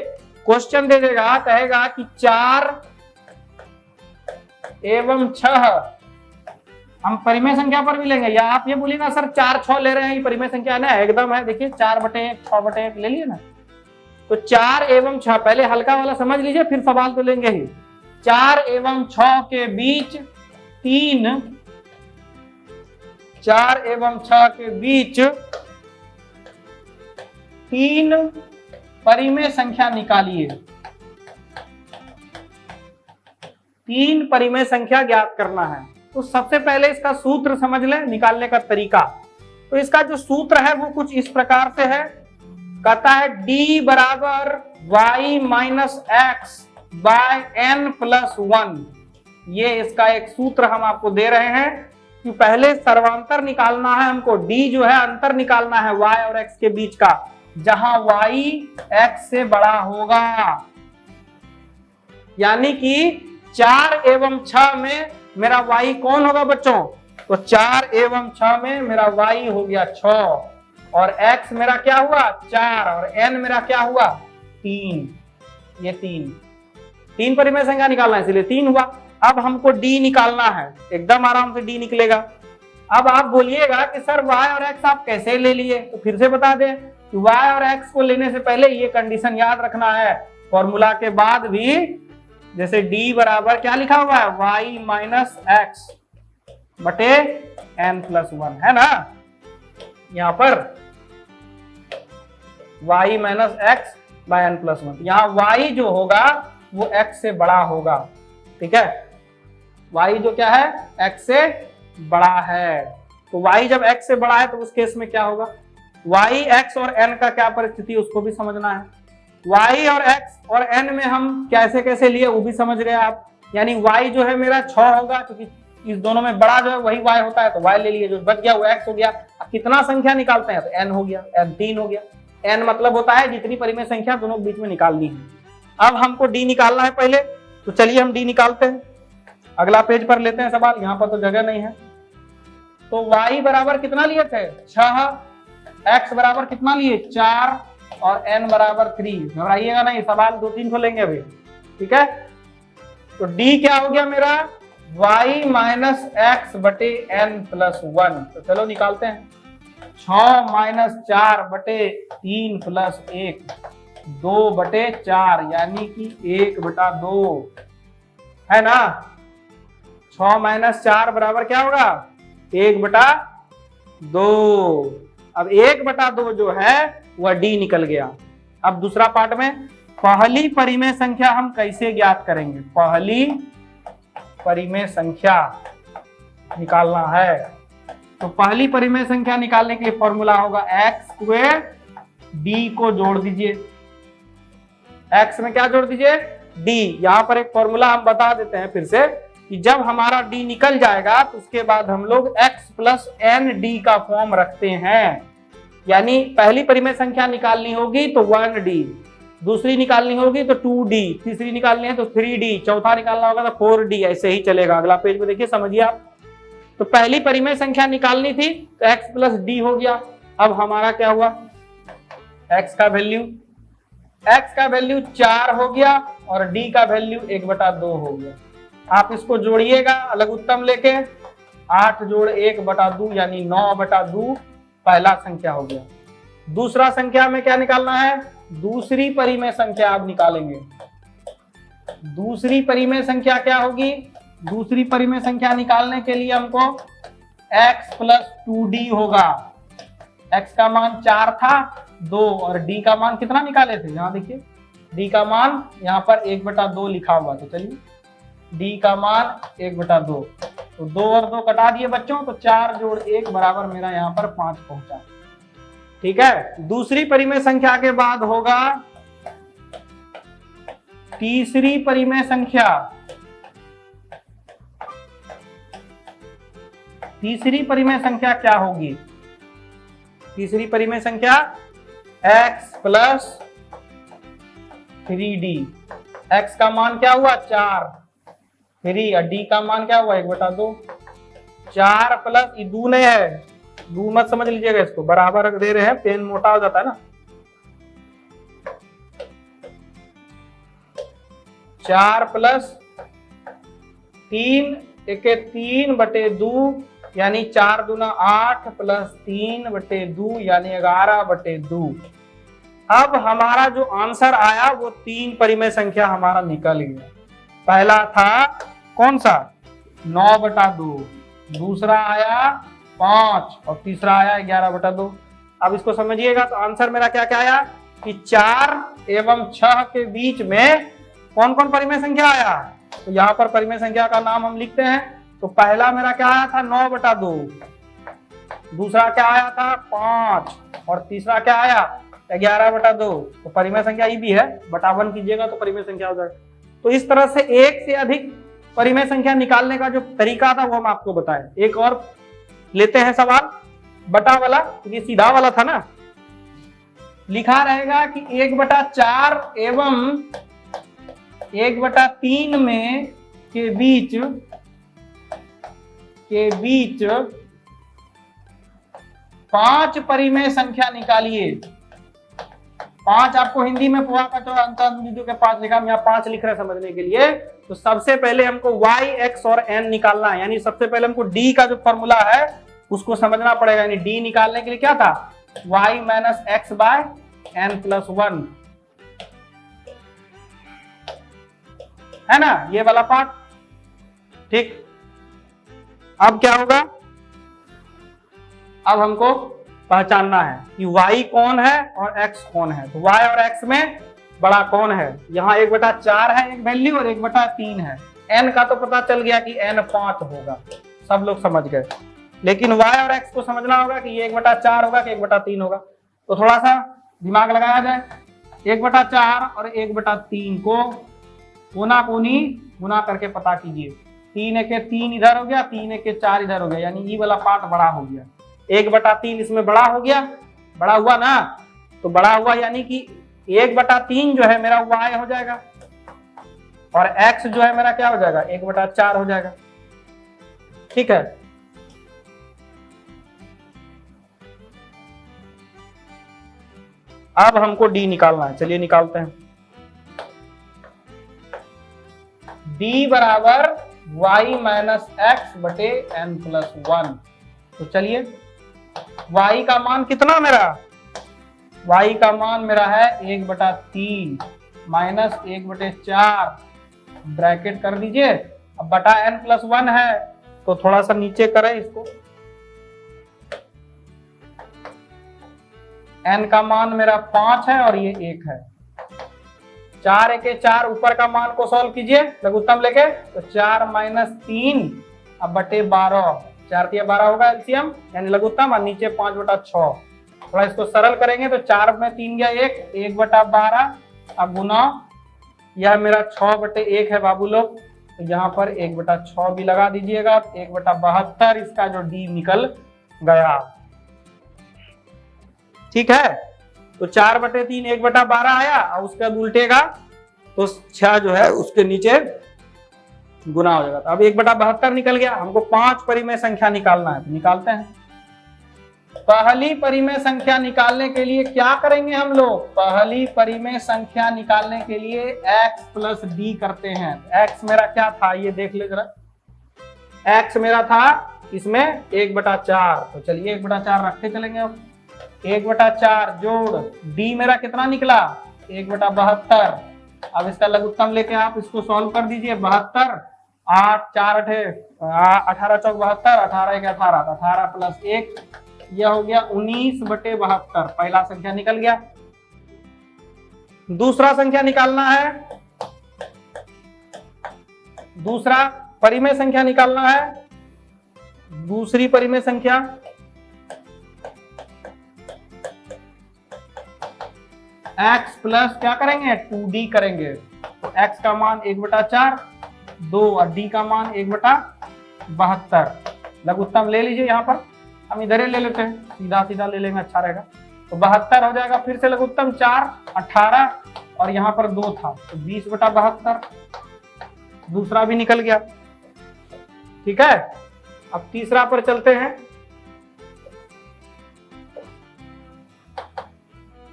क्वेश्चन दे देगा, कहेगा कि 4 एवं 6, हम परिमेय संख्या पर भी लेंगे, या आप ये बोलिएगा सर 4 6 ले रहे हैं, ये परिमेय संख्या है ना, एकदम है, देखिए 4/1 6/1 ले लिए ना। तो 4 एवं 6 पहले हल्का वाला समझ लीजिए, फिर सवाल तो लेंगे ही। 4 एवं 6 के बीच 4 एवं 6 के बीच 3 परिमेय संख्या निकालिए। 3 परिमेय संख्या ज्ञात करना है। तो सबसे पहले इसका सूत्र समझ लें, निकालने का तरीका। तो इसका जो सूत्र है वो कुछ इस प्रकार से है, कहता है d बराबर y minus x by n plus 1। ये इसका एक सूत्र हम आपको दे रहे हैं कि पहले सर्वांतर निकालना है हमको, d जो है अंतर निकालना है y और x के बीच का, जहां y x से बड़ा होगा, यानी कि 4 एवं 6 में मेरा y कौन होगा बच्चों? तो 4 एवं 6 में मेरा y हो गया 6 और x मेरा क्या हुआ 4 और n मेरा क्या हुआ 3। ये 3 परिमेय संख्या निकालना है, इसलिए 3 हुआ। अब हमको d निकालना है, एकदम आराम से d निकलेगा। अब आप बोलिएगा कि सर y और x आप कैसे ले लिए? तो फिर से बता दें कि y और x को लेने से पहले ये कंडीशन याद रखना है, फॉर्मूला के बाद भी, जैसे d बराबर क्या लिखा हुआ है y माइनस एक्स बटे n प्लस 1, है ना? यहां पर y minus x by n plus 1, यहां y जो होगा वो x से बड़ा होगा, ठीक है? y जो क्या है x से बड़ा है, तो y जब x से बड़ा है तो उस केस में क्या होगा, y x और n का क्या परिस्थिति उसको भी समझना है। y और x और n में हम कैसे कैसे लिए वो भी समझ गए आप, यानी y जो है मेरा 6 होगा, क्योंकि इस दोनों में बड़ा जो है वही y होता है, तो y ले लिए, जो बच गया वो x हो गया। अब कितना संख्या निकालते हैं? तो n हो गया, n 3 हो गया। n मतलब होता है जितनी परिमेय संख्या दोनों के बीच में निकालनी है। अब हमको d निकालना है पहले, तो चलिए हम d निकालते हैं। अगला पेज पर लेते हैं सवाल, यहाँ पर तो जगह नहीं है। तो y बराबर कितना लिए थे 6, x बराबर कितना लिए 4 और n बराबर 3। घबराइएगा नहीं, सवाल 2-3 को लेंगे अभी, ठीक है? तो d क्या हो गया मेरा y माइनस एक्स बटे n प्लस 1। तो चलो निकालते हैं। 6 माइनस 4 बटे 3 प्लस 1, 2 बटे 4 यानी कि 1 बटा 2, है ना? 6 माइनस 4 बराबर क्या होगा 1 बटा 2। अब 1 बटा 2 जो है वह d निकल गया। अब दूसरा पार्ट में पहली परिमेय संख्या हम कैसे ज्ञात करेंगे? पहली परिमेय संख्या निकालना है, तो पहली परिमेय संख्या निकालने के लिए फॉर्मूला होगा x स्क्वायर, d को जोड़ दीजिए। x में क्या जोड़ दीजिए d। यहां पर एक फॉर्मूला हम बता देते हैं फिर से कि जब हमारा d निकल जाएगा तो उसके बाद हम लोग x प्लस n d का फॉर्म रखते हैं, यानी पहली परिमेय संख्या निकालनी होगी तो 1d, दूसरी निकालनी होगी तो 2d, तीसरी निकालनी है तो 3d, चौथा निकालना होगा तो 4d, ऐसे ही चलेगा। अगला पेज में देखिए, समझिए आप। तो पहली परिमेय संख्या निकालनी थी तो x प्लस d हो गया। अब हमारा क्या हुआ, x का वैल्यू 4 हो गया और d का वैल्यू 1 बटा 2 हो गया। आप इसको जोड़िएगा अलग उत्तम लेके, 8 जोड़ 1 बटा 2 यानी 9 बटा 2 पहला संख्या हो गया। दूसरा संख्या में क्या निकालना है, दूसरी परिमेय संख्या आप निकालेंगे। दूसरी परिमेय संख्या क्या होगी, दूसरी परिमेय संख्या निकालने के लिए हमको x प्लस 2d होगा। x का मान 4 था, 2 और d का मान कितना निकाले थे, यहाँ देखिए d का मान यहाँ पर 1 बटा 2 लिखा हुआ, तो चलिए d का मान 1 बटा 2, तो 2 और 2 कटा दिए बच्चों, तो 4 जोड़ 1 बराबर मेरा यहाँ पर 5 पहुंचा, ठीक है? दूसरी परिमेय संख्या के बाद होगा तीसरी परिमेय संख्या। तीसरी परिमेय संख्या क्या होगी, तीसरी परिमेय संख्या x प्लस 3d। x का मान क्या हुआ 4, 3 और d का मान क्या हुआ 1 बटा 2। 4 प्लस ये दूने है, दू मत समझ लीजिएगा, इसको बराबर रख दे रहे हैं, पेन मोटा हो जाता है ना। 4 प्लस 3, 3 बटे 2 यानी 4 दूना 8 प्लस 3 बटे 2 यानी 11 बटे 2। अब हमारा जो आंसर आया वो 3 परिमेय संख्या हमारा निकल गया। पहला था कौन सा 9 बटा 2, दूसरा आया 5 और तीसरा आया 11 बटा 2। अब इसको समझिएगा, तो आंसर मेरा क्या क्या आया कि 4 एवं 6 के बीच में कौन कौन परिमेय संख्या आया, तो यहाँ पर परिमेय संख्या का नाम हम लिखते हैं। तो पहला मेरा क्या आया था 9 बटा 2, दूसरा क्या आया था 5 और तीसरा क्या आया 11 बटा 2। तो परिमेय संख्या ये भी है, बटा 1 कीजिएगा तो परिमेय संख्या हो जाएगा। तो इस तरह से एक से अधिक परिमेय संख्या निकालने का जो तरीका था वो हम आपको बताएं। एक और लेते हैं सवाल, बटा वाला, ये सीधा वाला था ना, लिखा रहेगा कि 1/4 एवं 1/3 में के बीच 5 परिमेय संख्या निकालिए। 5 आपको हिंदी में पोहा का तो अंतर बिंदु के 5 लिखा, हम यहाँ 5 लिख रहे हैं समझने के लिए। तो सबसे पहले हमको y, x और n निकालना है, यानी सबसे पहले हमको d का जो फॉर्मूला है उसको समझना पड़ेगा। यानी d निकालने के लिए क्या था, y minus x by n plus 1, है ना, ये वाला पार्ट। ठीक, अब क्या होगा, अब हमको पहचानना है कि y कौन है और x कौन है। तो y और x में बड़ा कौन है, यहाँ 1/4 है एक वैल्यू और 1/3 है। n का तो पता चल गया कि n 5 होगा, सब लोग समझ गए। लेकिन y और x को समझना होगा कि ये 1/4 होगा कि 1/3 होगा। तो थोड़ा सा दिमाग लगाया जाए, 1/4 और 1/3 को कोना कोनी गुना करके पता कीजिए। 3 एके 3 इधर हो गया, 3 एके 4 इधर हो गया, यानी ये वाला पार्ट बड़ा हो गया। 1/3 इसमें बड़ा हो गया, बड़ा हुआ ना, तो बड़ा हुआ यानी कि 1/3 जो है मेरा y हो जाएगा और x जो है मेरा क्या हो जाएगा, 1/4 हो जाएगा। ठीक है, अब हमको d निकालना है, चलिए निकालते हैं। d बराबर y माइनस एक्स बटे n प्लस 1। तो चलिए y का मान कितना मेरा, y का मान मेरा है 1/3 माइनस 1/4, ब्रैकेट कर दीजिए। अब बटा n प्लस 1 है तो थोड़ा सा नीचे करें इसको। n का मान मेरा 5 है और ये 1 है। 4 एके 4 ऊपर का मान को सॉल्व कीजिए लघुत्तम लेके, तो 4 माइनस 3 अब बटे 12, 4 3 12 होगा एलसीएम यानी लघुत्तम, और नीचे 5/6। थोड़ा इसको सरल करेंगे तो 4 में 3 गया 1, 1/12 अब गुना, यह मेरा 6/1 है बाबू लोग, तो यहाँ पर 1/6 भी लगा दीजिएगा। 1/72 इसका जो डी निकल गया। ठीक है, तो 4/3 1/12 आया और उसके बाद उल्टेगा तो 6 जो है उसके नीचे गुना हो जाएगा। तो अब 1/72 निकल गया। हमको 5 परिमेय संख्या निकालना है, तो निकालते हैं। पहली परिमेय संख्या निकालने के लिए क्या करेंगे हम लोग, पहली परिमेय संख्या निकालने के लिए x प्लस डी करते हैं। x मेरा क्या था ये देख ले जरा, x मेरा था इसमें 1/4, तो चलिए 1/4 रखते चलेंगे। अब 1/4 जोड़ d मेरा कितना निकला 1/72। अब इसका लघुत्तम लेके आप इसको सॉल्व कर दीजिए। 72 8 4 18 चौक 72, 18 1 18, 18 प्लस 1 यह हो गया 19/72। पहला संख्या निकल गया। दूसरा संख्या निकालना है, दूसरा परिमेय संख्या निकालना है। दूसरी परिमेय संख्या x प्लस क्या करेंगे 2d करेंगे। तो x का मान 1/4 2 और d का मान 1/72। लघुत्तम ले लीजिए, यहाँ पर हम इधर ही ले लेते हैं, सीधा सीधा ले लेंगे अच्छा रहेगा। तो 72 हो जाएगा। फिर से लघुत्तम 4 18 और यहाँ पर 2 था तो 20/72, दूसरा भी निकल गया। ठीक है, अब तीसरा पर चलते हैं।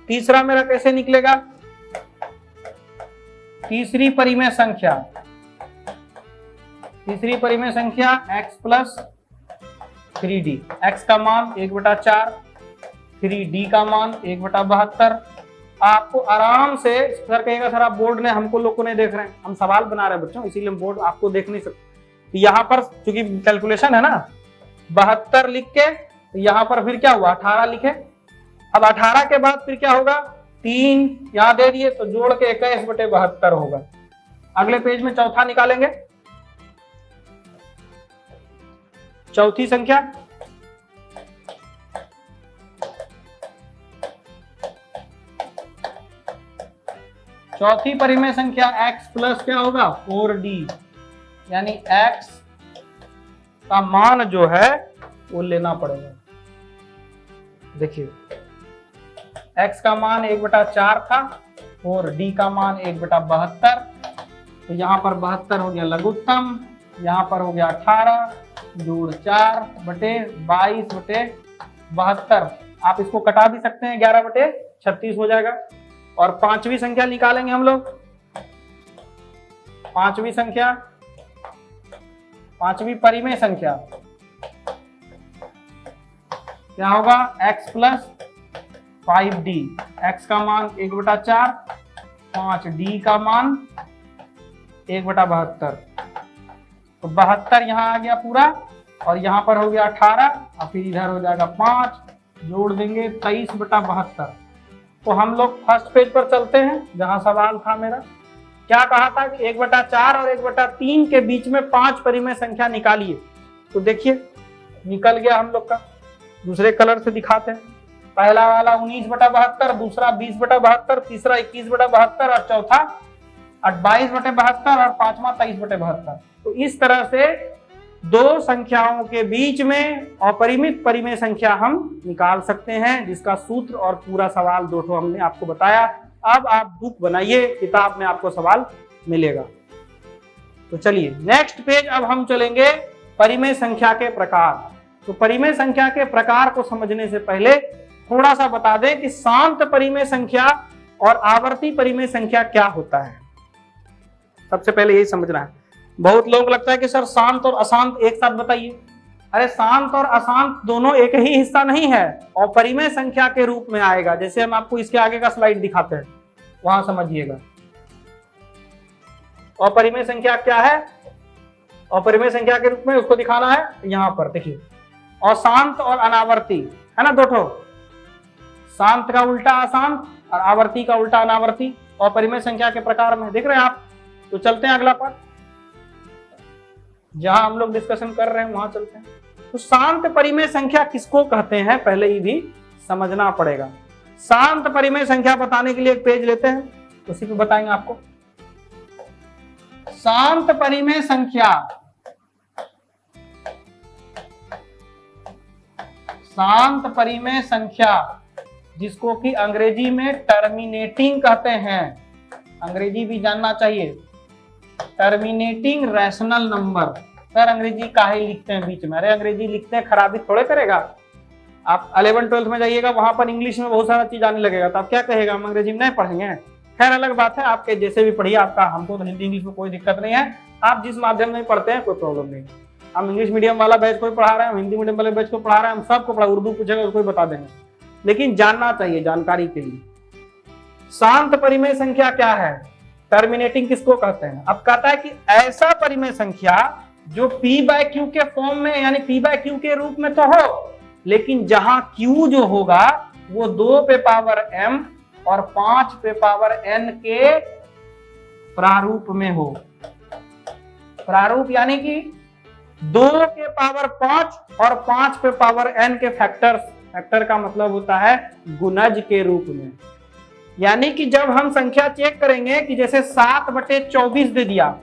तीसरा मेरा कैसे निकलेगा, तीसरी परिमेय संख्या, तीसरी परिमेय संख्या x प्लस 3d। x का मान 1/4, 3d का मान 1/72। आपको आराम से सर कहेगा सर आप बोर्ड ने हमको लोग को नहीं देख रहे हैं, हम सवाल बना रहे हैं बच्चों, इसीलिए बोर्ड आपको देख नहीं सकते। यहाँ पर क्योंकि कैलकुलेशन है ना, 72 लिख के यहाँ पर फिर क्या हुआ 18 लिखे। अब 18 के बाद फिर क्या होगा 3 यहाँ दे दिए तो जोड़ के 21/72 होगा। अगले पेज में चौथा निकालेंगे। चौथी संख्या चौथी परिमेय संख्या x प्लस क्या होगा 4d, यानी x का मान जो है वो लेना पड़ेगा। देखिए x का मान 1/4 था और d का मान 1/72, तो यहाँ पर 72 हो गया लघुत्तम, यहाँ पर हो गया 18 जोड़ 4/22/72। आप इसको कटा भी सकते हैं, 11/36 हो जाएगा। और पांचवी संख्या निकालेंगे हम लोग, पांचवी संख्या, पांचवी परिमेय संख्या क्या होगा, x प्लस 5d, x का मान 1/4, 5d का मान 1/72, तो 72 यहाँ आ गया पूरा, और यहाँ पर हो गया 18 और फिर इधर हो जाएगा 5, जोड़ देंगे 23/72। तो हम लोग फर्स्ट पेज पर चलते हैं जहां सवाल था मेरा। क्या कहा था कि 1/4 और 1/3 के बीच में 5 परिमेय संख्या निकालिए। तो देखिए निकल गया हम लोग का, दूसरे कलर से दिखाते हैं। पहला वाला 19/72, दूसरा 20/72, तीसरा 21/72 और चौथा 22/72 और पांचवा 23/72। तो इस तरह से दो संख्याओं के बीच में अपरिमित परिमेय संख्या हम निकाल सकते हैं, जिसका सूत्र और पूरा सवाल दो ठो हमने आपको बताया। अब आप बुक बनाइए, किताब में आपको सवाल मिलेगा। तो चलिए नेक्स्ट पेज, अब हम चलेंगे परिमेय संख्या के प्रकार। तो परिमेय संख्या के प्रकार को समझने से पहले थोड़ा सा बता दें कि शांत परिमेय संख्या और आवर्ती परिमेय संख्या क्या होता है। सबसे पहले यही समझना है। बहुत लोगों को लगता है कि सर शांत और अशांत एक साथ बताइए। अरे शांत और अशांत दोनों एक ही हिस्सा नहीं है, और परिमेय संख्या के रूप में आएगा। जैसे हम आपको इसके आगे का स्लाइड दिखाते हैं, वहां समझिएगा। और परिमेय संख्या क्या है, और परिमेय संख्या के रूप में उसको दिखाना है यहाँ पर देखिए। और शांत और अनावर्ती है ना, दो ठो, शांत का उल्टा अशांत और आवर्ती का उल्टा अनावर्ती, और परिमेय संख्या के प्रकार में देख रहे हैं आप। तो चलते हैं अगला पार्ट, जहां हम लोग डिस्कशन कर रहे हैं वहां चलते हैं। तो शांत परिमेय संख्या किसको कहते हैं, पहले ही भी समझना पड़ेगा। शांत परिमेय संख्या बताने के लिए एक पेज लेते हैं, उसी पे बताएंगे आपको। शांत परिमेय संख्या, शांत परिमेय संख्या जिसको कि अंग्रेजी में टर्मिनेटिंग कहते हैं, अंग्रेजी भी जानना चाहिए, टर्मिनेटिंग रैशनल नंबर। सर अंग्रेजी काहे लिखते हैं बीच में, अरे अंग्रेजी लिखते हैं खराबी थोड़े करेगा। आप 11th-12th में जाइएगा, वहां पर इंग्लिश में बहुत सारा चीज आने लगेगा, तो आप क्या कहेगा, हम अंग्रेजी में नहीं पढ़ेंगे। खैर अलग बात है, आपके जैसे भी पढ़िए, आपका, हमको तो हिंदी इंग्लिश में कोई दिक्कत नहीं है। आप जिस माध्यम में पढ़ते हैं कोई प्रॉब्लम नहीं। हम इंग्लिश मीडियम वाला बैच को पढ़ा रहे हैं, हिंदी मीडियम वाले बैच को पढ़ा रहे हैं, हम सबको पढ़ा, उर्दू पूछेगा उसको बता देंगे, लेकिन जानना चाहिए जानकारी के लिए। शांत परिमेय संख्या क्या है, टर्मिनेटिंग किसको कहते हैं। अब कहता है कि ऐसा परिमेय संख्या जो p/q के फॉर्म में, यानी p/q के रूप में तो हो, लेकिन जहां q जो होगा वो 2m और 5n के प्रारूप में हो। प्रारूप यानी कि 2 और 5n के फैक्टर्स, फैक्टर का मतलब होता है गुणज के रूप में। यानी कि जब हम संख्या चेक करेंगे कि जैसे 7/24 दे दिया,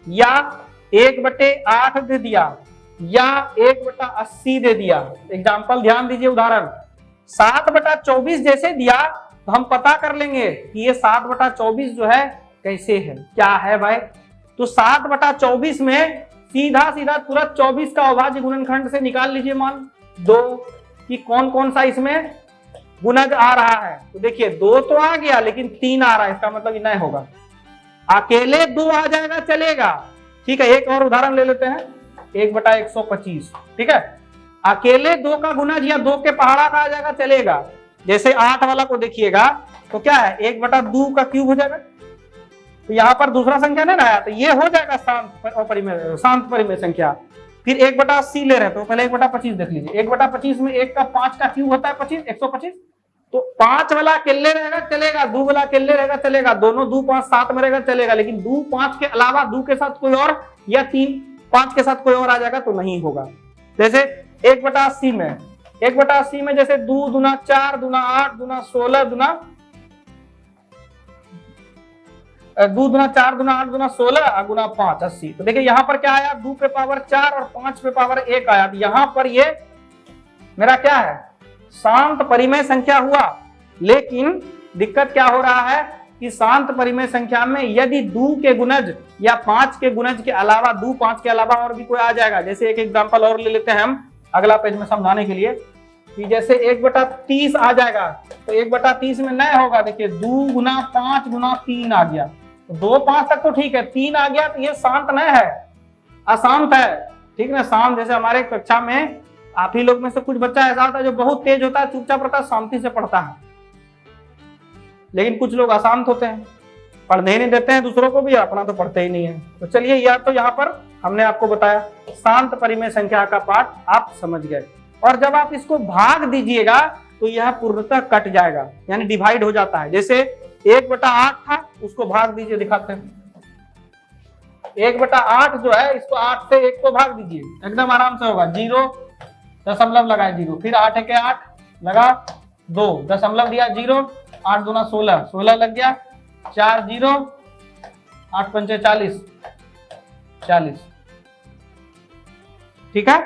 या 1/8 दे दिया, या 1/80 दे दिया। एग्जाम्पल ध्यान दीजिए, उदाहरण 7/24 जैसे दिया तो हम पता कर लेंगे कि ये 7/24 जो है कैसे है, क्या है भाई। तो 7/24 में सीधा सीधा तुरंत 24 का अभाज्य गुणनखंड से निकाल लीजिए मान 2 कि कौन कौन सा इसमें गुणज आ रहा है। तो देखिए 2 तो आ गया, लेकिन 3 आ रहा है, इसका मतलब नहीं होगा। अकेले 2 आ जाएगा चलेगा, ठीक है। एक और उदाहरण ले लेते हैं, 1/125, ठीक है। अकेले 2 का गुणज या 2 के पहाड़ा का आ जाएगा चलेगा। जैसे 8 वाला को देखिएगा तो क्या है, 1/2 का क्यूब हो जाएगा। तो यहाँ पर दूसरा संख्या नहीं ना आया, तो ये हो जाएगा शांत परिमेय संख्या। फिर 1/80 ले रहे तो पहले 1/25 देख लीजिए। 1/25 में 1 का 5 का क्यूब होता है 25, 125। तो 5 वाला अकेले रहेगा चलेगा, 2 वाला अकेले रहेगा चलेगा, दोनों 2, 5, 7 में रहेगा चलेगा, लेकिन 2, 5 के अलावा 2 के साथ कोई और, या 3, 5 के साथ कोई और आ जाएगा तो नहीं होगा। जैसे 1/80 में, 1/80 में जैसे 2 दूना 4 दूना 8 दूना 16 दूना 2 दूना 4 दूना 8 दूना 16 गुना 5 80। तो देखिए यहाँ पर क्या आया, 2 पे पावर 4 और 5 पे पावर 1 आया। तो यहाँ पर ये मेरा क्या है, शांत परिमेय संख्या हुआ। लेकिन दिक्कत क्या हो रहा है कि शांत परिमेय संख्या में यदि 2 के गुणज या 5 के गुणज के अलावा 2 5 के अलावा और भी कोई आ जाएगा, जैसे एक एग्जांपल और ले लेते हैं हम अगला पेज में समझाने के लिए, कि जैसे 1/30 आ जाएगा तो 1/30 में न होगा, देखिए 2 गुना 5 गुना 3 आ गया, तो 2 5 तक तो ठीक है, 3 आ गया तो ये शांत न है, अशांत है, ठीक ना। शांत जैसे हमारे कक्षा में आप ही लोग में से कुछ बच्चा ऐसा होता है जो बहुत तेज होता है, चुपचाप रहता है, शांति से पढ़ता है, लेकिन कुछ लोग अशांत होते हैं, पढ़ने ही नहीं देते हैं दूसरों को भी, अपना तो पढ़ते ही नहीं है। तो चलिए यह तो यहाँ पर हमने आपको बताया शांत परिमेय संख्या का पाठ आप समझ गए। और जब आप इसको भाग दीजिएगा तो यह पूर्णतः कट जाएगा, यानी डिवाइड हो जाता है। जैसे 1/8 था, उसको भाग दीजिए, दिखाते हैं। 1/8 जो है, इसको 8 से 1 को भाग दीजिए, एकदम आराम से होगा। 0 दशमलव लगाए 0, फिर 8 के 8 लगा 2 दशमलव दिया 0, 8 दूना 16, 16 लग गया, 4 0, 8 पंचे 40, 40, ठीक है।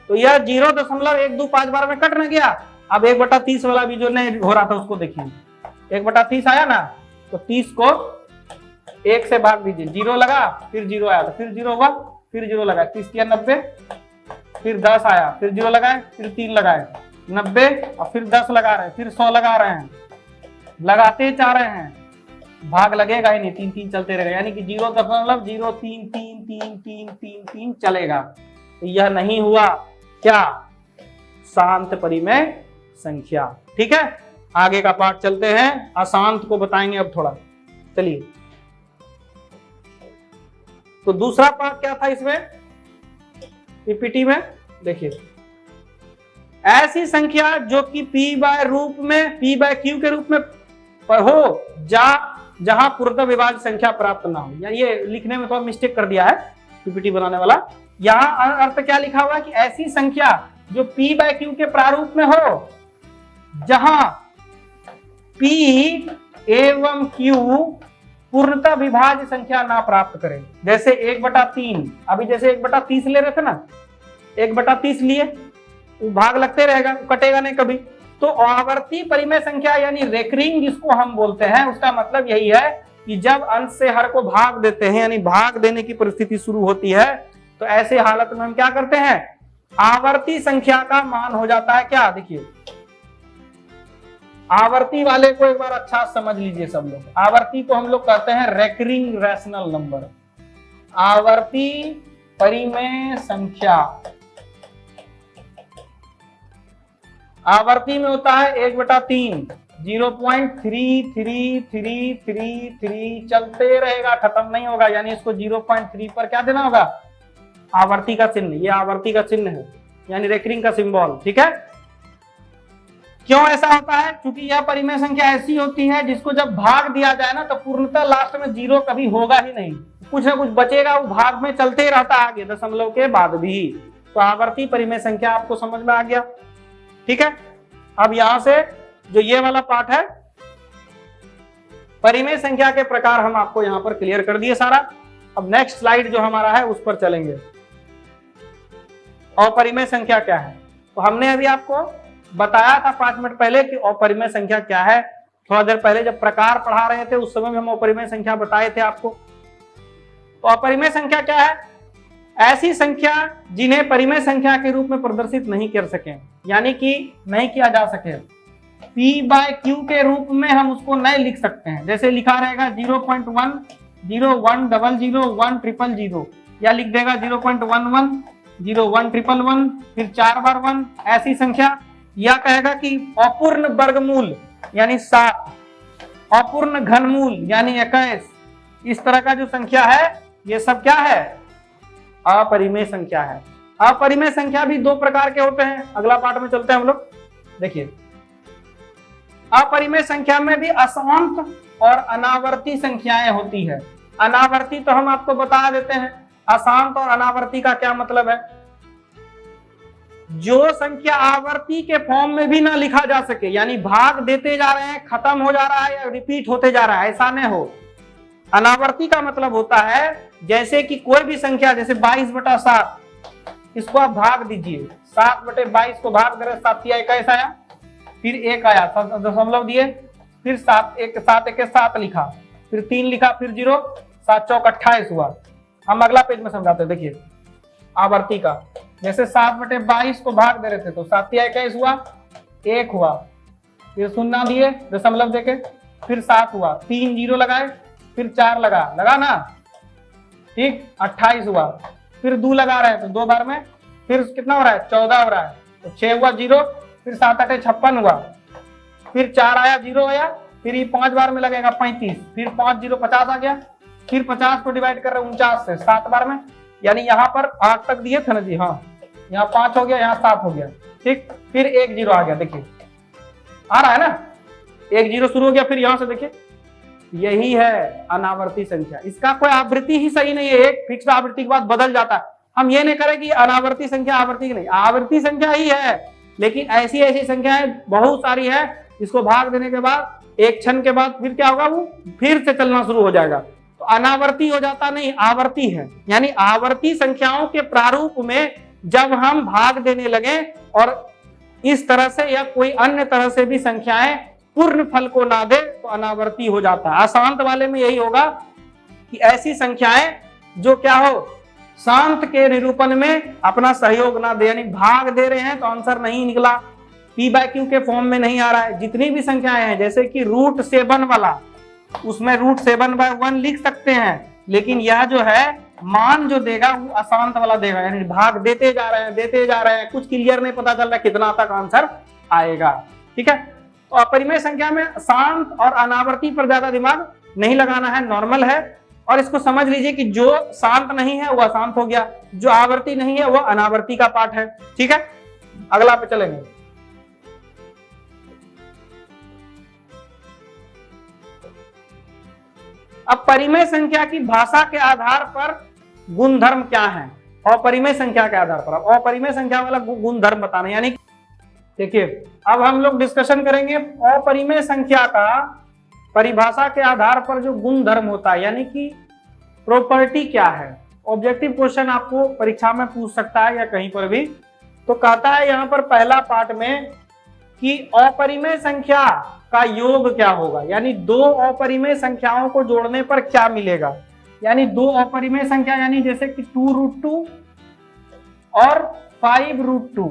तो यह 0.125 बार में कट न गया। अब 1/30 वाला भी जो नहीं हो रहा था उसको देखिए, 1/30 आया ना, तो 30 को 1 से भाग दीजिए, 0 लगा, फिर 0 आया, तो फिर 0 हुआ, फिर 0 लगा, 30 या 90, फिर 10 आया, फिर 0 लगाए, फिर 3 लगाए, 90, और फिर 10 लगा रहे हैं, फिर 100 लगा रहे हैं, लगाते जा रहे हैं, भाग लगेगा ही नहीं, 3 3 चलते रहेगा, यानी कि 0.0333333 चलेगा। तो यह नहीं हुआ क्या, शांत परिमेय संख्या, ठीक है। आगे का पाठ चलते हैं, अशांत को बताएंगे अब थोड़ा, चलिए। तो दूसरा पाठ क्या था इसमें पीपीटी में, देखिए, ऐसी संख्या जो कि p बाय q के रूप में हो जहां पूर्णतः विभाज्य संख्या प्राप्त ना हो। या ये लिखने में थोड़ा मिस्टेक कर दिया है पीपीटी बनाने वाला, यहाँ अर्थ क्या लिखा हुआ है कि ऐसी संख्या जो p बाय q के प्रारूप में हो जहां p एवं q पूर्णतः विभाज्य संख्या ना प्राप्त करें। जैसे 1/3, अभी जैसे 1/30 ले रहे थे ना, 1/30 लिए, वो भाग लगते रहेगा, कटेगा नहीं कभी। तो आवर्ती परिमेय संख्या यानी रेकरिंग जिसको हम बोलते हैं, उसका मतलब यही है कि जब अंश से हर को भाग देते हैं, यानी भाग देने की परिस्थिति शुरू होती है, तो ऐसे हालत में हम क्या करते हैं, आवर्ती संख्या का मान हो जाता है क्या, देखिए, आवर्ती वाले को एक बार अच्छा समझ लीजिए सब लोग। आवर्ती को हम लोग कहते हैं रेकरिंग रैशनल नंबर, आवर्ती परिमेय संख्या। आवर्ती में होता है 1/3, 0.3333 चलते रहेगा, खत्म नहीं होगा, यानी इसको 0.3 पर क्या देना होगा, आवर्ती का चिन्ह। ये आवर्ती का चिन्ह है, यानी रेकरिंग का सिंबल, ठीक है। क्यों ऐसा होता है, क्योंकि यह परिमेय संख्या ऐसी होती है जिसको जब भाग दिया जाए ना, तो पूर्णतः लास्ट में 0 कभी होगा ही नहीं, कुछ ना कुछ बचेगा, वो भाग में चलते रहता है आगे दशमलव के बाद भी। तो आवर्ती परिमेय संख्या आपको समझ में आ गया, ठीक है। अब यहां से जो ये वाला पार्ट है, परिमेय संख्या के प्रकार हम आपको यहां पर क्लियर कर दिए सारा। अब नेक्स्ट स्लाइड जो हमारा है उस पर चलेंगे। अपरिमेय संख्या क्या है, तो हमने अभी आपको बताया था 5 मिनट पहले कि अपरिमेय संख्या क्या है। थोड़ा देर पहले जब प्रकार पढ़ा रहे थे उस समय में हम अपरिमेय संख्या बताए थे आपको। तो अपरिमेय संख्या क्या है, ऐसी संख्या जिन्हें परिमेय संख्या के रूप में प्रदर्शित नहीं कर सके, यानी कि नहीं किया जा सके। p बाय q के रूप में हम उसको नहीं लिख सकते हैं, जैसे लिखा रहेगा 0.1 0 1 0 0 1 0 0, या लिख देगा 0.11 0 1 1 1, फिर 4 बार 1, ऐसी संख्या। या कहेगा कि अपूर्ण वर्गमूल यानी 7, अपूर्ण घनमूल यानी 21, इस तरह का जो संख्या है ये सब क्या है, अपरिमेय संख्या है। अपरिमेय संख्या भी 2 प्रकार के होते हैं, अगला पार्ट में चलते हैं हम लोग। देखिए, अपरिमेय संख्या में भी अशांत और अनावर्ती संख्याएं होती है। अनावर्ती तो हम आपको बता देते हैं, अशांत और अनावर्ती का क्या मतलब है। जो संख्या आवर्ती के फॉर्म में भी ना लिखा जा सके, यानी भाग देते जा रहे हैं, खत्म हो जा रहा है या रिपीट होते जा रहा है, ऐसा नहीं हो। अनावर्ती का मतलब होता है जैसे कि कोई भी संख्या, जैसे 22/7, इसको आप भाग दीजिए, 7/22 को भाग करें, 7 या 21 आया, फिर 1 आया, दशमलव दिए, फिर 7 1 के 7 लिखा, फिर 3 लिखा, फिर 0, 7 चौक 28 हुआ। हम अगला पेज में समझाते हैं, देखिए आवर्ती का, जैसे 7/22 को भाग दे रहे थे तो 7 या 21 हुआ, 1 हुआ, फिर 0 दिए दशमलव देके, फिर 7 हुआ, 3 0 लगाए, फिर 4 लगा ना, ठीक, 28 हुआ, फिर 2 लगा रहे हैं तो 2 बार में, फिर कितना हो रहा है 14 हो रहा है, तो 6 हुआ 0, फिर 7 8 56 हुआ, फिर 4 आया 0 आया, फिर ये 5 बार में लगेगा 35, फिर 5 0 50 आ गया, फिर 50 को डिवाइड कर रहे हैं 49 से 7 बार में, यानी यहाँ पर 8 तक दिए थे ना जी, हाँ यहाँ 5 हो गया, यहाँ 7 हो गया, ठीक, फिर 1 0 आ गया, देखिए आ रहा है ना, 1 0 शुरू हो गया, फिर यहाँ से देखिए यही है अनावर्ती संख्या। इसका कोई आवृत्ति ही सही नहीं है, एक फिक्स आवृत्ति के बाद बदल जाता है। हम ये नहीं करें कि अनावर्ती संख्या आवर्ती की नहीं, आवर्ती संख्या ही है, लेकिन ऐसी ऐसी संख्याएं बहुत सारी है, इसको भाग देने के बाद एक क्षण के बाद फिर क्या होगा, वो फिर से चलना शुरू हो जाएगा, तो अनावर्ती हो जाता नहीं, आवर्ती है। यानी आवर्ती संख्याओं के प्रारूप में जब हम भाग देने लगे और इस तरह से या कोई अन्य तरह से भी संख्याएं पूर्ण फल को ना दे तो अनावर्ती हो जाता है। अशांत वाले में यही होगा कि ऐसी संख्याएं जो क्या हो, शांत के निरूपण में अपना सहयोग ना दे, यानी भाग दे रहे हैं तो आंसर नहीं निकला, p/q के फॉर्म में नहीं आ रहा है। जितनी भी संख्याएं हैं जैसे कि √7 वाला, उसमें √7/1 लिख सकते हैं, लेकिन यह जो है मान जो देगा वो अशांत वाला देगा, यानी भाग देते जा रहे हैं, कुछ क्लियर नहीं पता चल रहा है कितना तक आंसर आएगा, ठीक है। तो अपरिमेय संख्या में शांत और अनावर्ती पर ज्यादा दिमाग नहीं लगाना है, नॉर्मल है, और इसको समझ लीजिए कि जो शांत नहीं है वो अशांत हो गया, जो आवर्ती नहीं है वो अनावर्ती का पार्ट है, ठीक है। अगला पे चलेंगे। अब परिमेय संख्या की भाषा के आधार पर गुणधर्म क्या है, अपरिमेय संख्या के आधार पर। अब अपरिमेय संख्या वाला गुणधर्म बताना, यानी देखिए अब हम लोग डिस्कशन करेंगे अपरिमेय संख्या का परिभाषा के आधार पर जो गुणधर्म होता है, यानी कि प्रॉपर्टी क्या है। ऑब्जेक्टिव क्वेश्चन आपको परीक्षा में पूछ सकता है या कहीं पर भी, तो कहता है यहाँ पर पहला पार्ट में कि अपरिमेय संख्या का योग क्या होगा, यानी दो अपरिमेय संख्याओं को जोड़ने पर क्या मिलेगा। यानी दो अपरिमेय संख्या, यानी जैसे कि 2√2 और 5√2,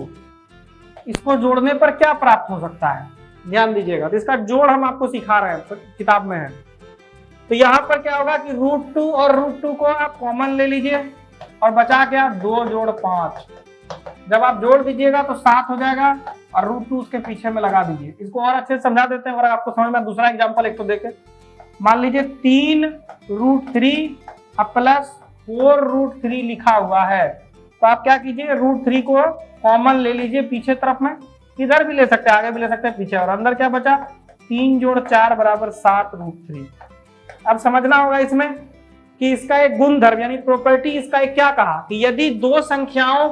इसको जोड़ने पर क्या प्राप्त हो सकता है, ध्यान दीजिएगा। तो इसका जोड़ हम आपको सिखा रहे हैं, तो किताब में है। तो यहाँ पर क्या होगा कि √2 और √2 को आप कॉमन ले लीजिए और बचा के आप 2 जोड़ 5, जब आप जोड़ दीजिएगा तो 7 हो जाएगा और √2 उसके पीछे में लगा दीजिए। इसको और अच्छे से समझा देते हैं और आपको समझ में। दूसरा एग्जांपल एक तो देखे, मान लीजिए 3√3 प्लस 4√3 लिखा हुआ है, तो आप क्या कीजिए, √3 को कॉमन ले लीजिए पीछे तरफ में, इधर भी ले सकते हैं, आगे भी ले सकते हैं, पीछे, और अंदर क्या बचा 3 जोड़ 4 बराबर 7√3। अब समझना होगा इसमें कि इसका एक गुणधर्म यानी प्रॉपर्टी, इसका एक क्या कहा कि यदि दो संख्याओं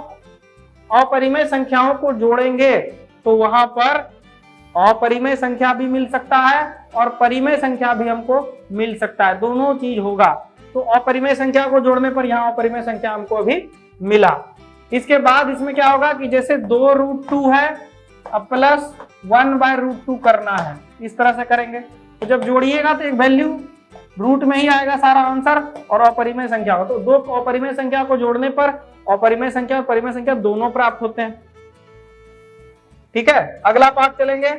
अपरिमेय संख्याओं को जोड़ेंगे तो वहां पर अपरिमेय संख्या भी मिल सकता है और परिमेय संख्या भी हमको मिल सकता है, दोनों चीज होगा। तो अपरिमेय संख्या को जोड़ने पर यहाँ अपरिमेय संख्या हमको भी मिला। इसके बाद इसमें क्या होगा कि जैसे 2√2 है अब प्लस 1/√2 करना है, इस तरह से करेंगे। तो जब जोड़िएगा तो एक वैल्यू रूट में ही आएगा सारा आंसर और अपरिमेय संख्या हो, तो दो अपरिमेय संख्या को जोड़ने पर अपरिमेय संख्या और परिमेय संख्या दोनों प्राप्त होते हैं, ठीक है। अगला पार्ट चलेंगे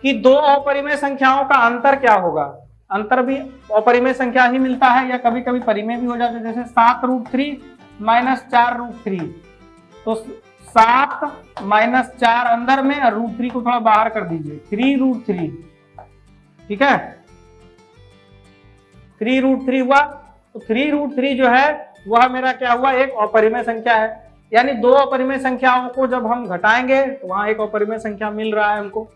कि दो अपरिमेय संख्याओं का अंतर क्या होगा। अंतर भी अपरिमेय संख्या ही मिलता है या कभी कभी परिमेय भी हो जाता है, जैसे 7√3 माइनस 4√3, तो 7 माइनस 4 अंदर में और √3 को थोड़ा बाहर कर दीजिए, 3√3, ठीक है, 3√3 हुआ। तो 3√3 जो है वह मेरा क्या हुआ, एक अपरिमेय संख्या है। यानी दो अपरिमेय संख्याओं को जब हम घटाएंगे तो वहां एक अपरिमेय संख्या मिल रहा है हमको।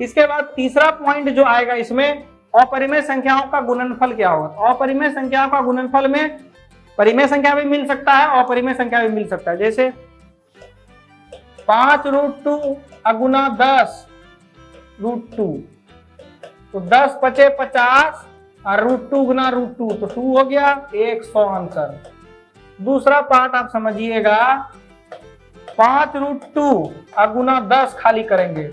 इसके बाद तीसरा पॉइंट जो आएगा इसमें, अपरिमेय संख्याओं का गुणनफल क्या होगा। अपरिमेय संख्याओं का गुणनफल में परिमेय संख्या भी मिल सकता है, अपरिमेय संख्या भी मिल सकता है। जैसे 5√2 अगुना 10√2, तो 10 पचे 50 और √2 गुना √2, तो 2 हो गया 100 आंसर। दूसरा पार्ट आप समझिएगा, 5√2 अगुना 10 खाली करेंगे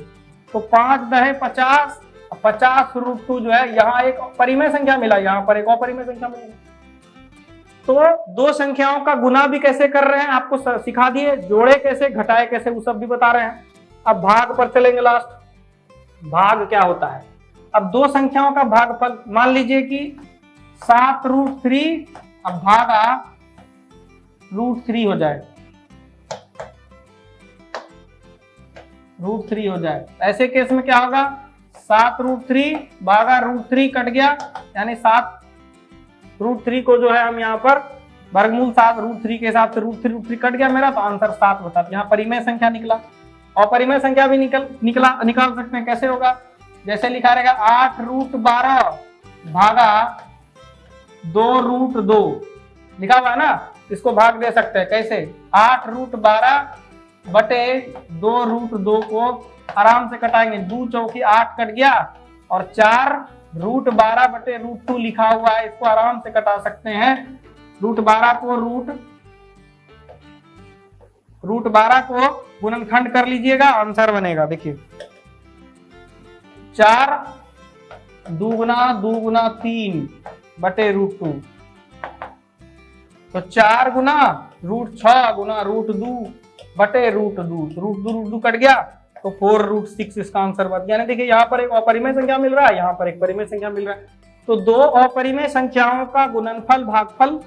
तो 5 दहे 50, 50√2 जो है, यहाँ एक परिमेय संख्या मिला, यहाँ पर एक अपरिमेय संख्या मिली। तो दो संख्याओं का गुना भी कैसे कर रहे हैं आपको सिखा दिए, जोड़े कैसे, घटाए कैसे, वो सब भी बता रहे हैं। अब भाग पर चलेंगे। लास्ट भाग क्या होता है। अब दो संख्याओं का भागफल, मान लीजिए कि 7√3 अब भागा √3 हो जाए, √3 हो जाए। ऐसे केस में क्या होगा, 7√3 भागा √3 कट गया, यानी 7√3 को जो है हम यहाँ पर वर्गमूल 7√3 के हिसाब से √3 कट गया मेरा, तो आंसर 7 बता। यहाँ परिमेय संख्या निकला। और परिमेय संख्या भी निकाल सकते हैं। कैसे होगा, जैसे लिखा रहेगा 8√12 भागा 2√2 लिखा हुआ है ना, इसको भाग दे सकते हैं। कैसे, 8√12 बटे 2√2 को आराम से कटाएंगे, 2 चौकी 8 कट गया, और 4√12 बटे √2 लिखा हुआ है, इसको आराम से कटा सकते हैं। √12 को गुणनखंड कर लीजिएगा, आंसर बनेगा। देखिए 4 2 गुना 3 बटे √2, तो 4 गुना √6 गुना √2 बटे √2 कट गया, तो 4√6 इसका आंसर बन गया। देखिए यहाँ पर एक अपरिमेय संख्या मिल रहा है, यहाँ पर एक परिमेय संख्या मिल रहा है। तो दो अपरिमेय संख्याओं का गुणनफल, भागफल,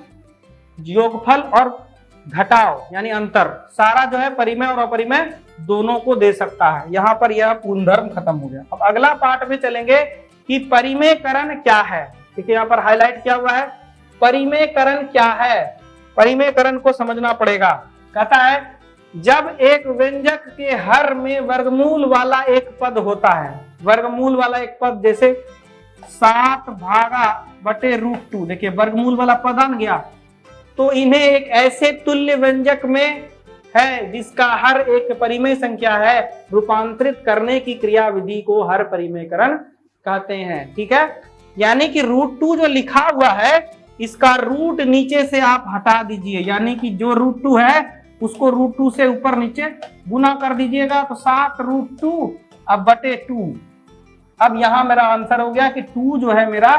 योगफल और घटाव यानी अंतर, सारा जो है परिमेय और अपरिमेय दोनों को दे सकता है। यहाँ पर यह गुणधर्म खत्म हो गया। अब अगला पार्ट में चलेंगे कि परिमेयकरण क्या है। देखिए यहाँ पर हाईलाइट किया हुआ है, परिमेयकरण क्या है। परिमेयकरण को समझना पड़ेगा। कहता है जब एक व्यंजक के हर में वर्गमूल वाला एक पद होता है, वर्गमूल वाला एक पद, जैसे 7 भागा बटे √2, देखिए वर्गमूल वाला पद आ गया, तो इन्हें एक ऐसे तुल्य व्यंजक में है जिसका हर एक परिमेय संख्या है, रूपांतरित करने की क्रियाविधि को हर परिमेयकरण कहते हैं। ठीक है, यानी कि √2 जो लिखा हुआ है, इसका रूट नीचे से आप हटा दीजिए, यानी कि जो √2 है उसको √2 से ऊपर नीचे गुना कर दीजिएगा, तो 7√2 अब बटे 2। अब यहां मेरा आंसर हो गया कि 2 जो है मेरा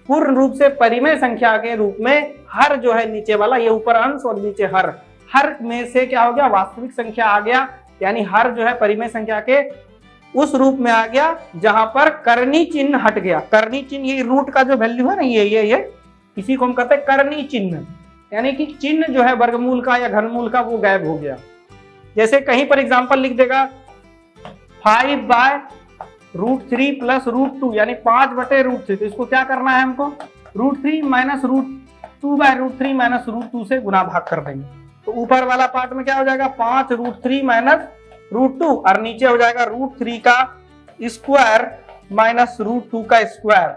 पूर्ण रूप से परिमेय संख्या के रूप में, हर जो है नीचे वाला, ये ऊपर अंश और नीचे हर में से क्या हो गया, वास्तविक संख्या आ गया, यानी हर जो है परिमेय संख्या के उस रूप में आ गया जहां पर करनी चिन्ह हट गया। करनी चिन्ह, ये रूट का जो वैल्यू है ना, ये इसी को हम कहते हैं करनी चिन्ह, यानी कि चिन्ह जो है वर्गमूल का या घनमूल का वो गायब हो गया। जैसे कहीं पर एग्जांपल लिख देगा 5/√3 प्लस √2 यानी 5 बटे √3, तो इसको क्या करना है हमको, √3 माइनस √2/√3 माइनस √2 से गुना भाग कर देंगे। तो ऊपर वाला पार्ट में क्या हो जाएगा, 5√3 माइनस √2, और नीचे हो जाएगा √3 का स्क्वायर माइनस √2 का स्क्वायर।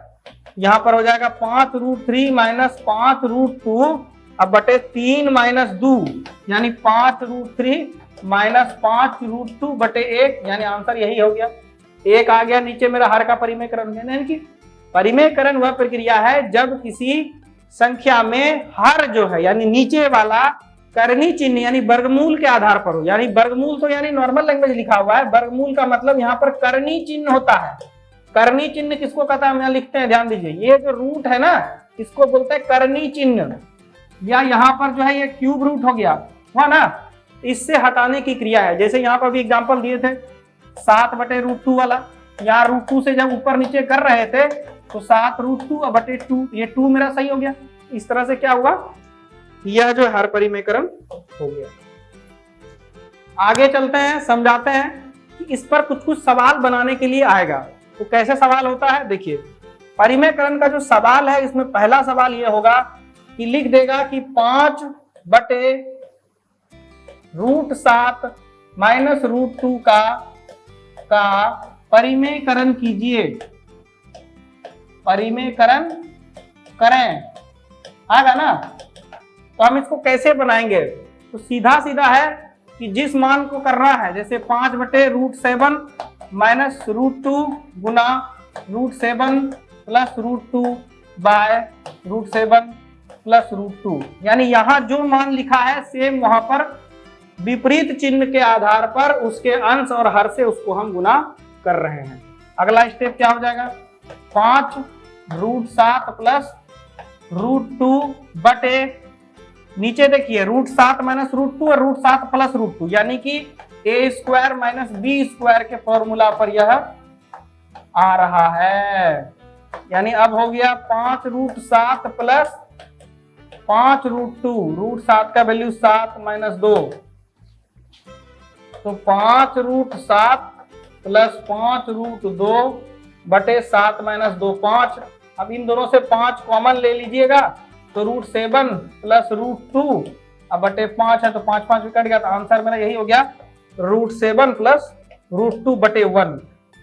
यहाँ पर हो जाएगा 5√3 माइनस 5√2 अब बटे 3 माइनस 2, यानी 5√3 माइनस 5√2 बटे 1, यानी आंसर यही हो गया। 1 आ गया नीचे मेरा हर का परिमेयकरण, यानी कि परिमेयकरण वह प्रक्रिया है जब किसी संख्या में हर जो है यानी नीचे वाला करनी चिन्ह यानी वर्गमूल के आधार पर हो। यानी वर्गमूल तो यानी नॉर्मल लैंग्वेज लिखा हुआ है, वर्गमूल का मतलब यहाँ पर करनी चिन्ह होता है। करनी चिन्ह किसको कहता है, हम यहाँ लिखते हैं, ध्यान दीजिए, ये जो रूट है ना इसको बोलते हैं करनी चिन्ह, या यहाँ पर जो है ये क्यूब रूट हो गया, हुआ ना, इससे हटाने की क्रिया है। जैसे यहाँ पर भी एग्जांपल दिए थे 7 बटे √2 वाला, यहाँ √2 से जब ऊपर नीचे कर रहे थे तो 7√2 बटे 2, ये 2 मेरा सही हो गया। इस तरह से क्या हुआ, यह जो हर परिमेयकरण हो गया। आगे चलते हैं, समझाते हैं कि इस पर कुछ सवाल बनाने के लिए आएगा। तो कैसे सवाल होता है, देखिए परिमेयकरण का जो सवाल है इसमें पहला सवाल यह होगा कि लिख देगा कि 5 बटे √7 माइनस √2 का परिमेयकरण कीजिए, परिमेयकरण करें, आएगा ना। तो हम इसको कैसे बनाएंगे, तो सीधा सीधा है कि जिस मान को करना है, जैसे 5 बटे √7 माइनस √2 गुना √7 प्लस √2 बाय √7 प्लस √2, यानी यहाँ जो मान लिखा है सेम वहां पर विपरीत चिन्ह के आधार पर उसके अंश और हर से उसको हम गुना कर रहे हैं। अगला स्टेप क्या हो जाएगा, 5√7 प्लस √2 बटे, नीचे देखिए √7 माइनस √2 और √7 प्लस √2, यानी कि a² माइनस b² के फॉर्मूला पर यह आ रहा है। यानी अब हो गया 5√7 प्लस 5√2, √7 का वैल्यू 7 माइनस 2, तो 5√7 प्लस 5√2 बटे 7 माइनस 2, 5। अब इन दोनों से 5 कॉमन ले लीजिएगा तो √7 प्लस √2 अब बटे 5 है तो 5 5 कट गया, तो आंसर मेरा यही हो गया √7 प्लस √2 बटे 1।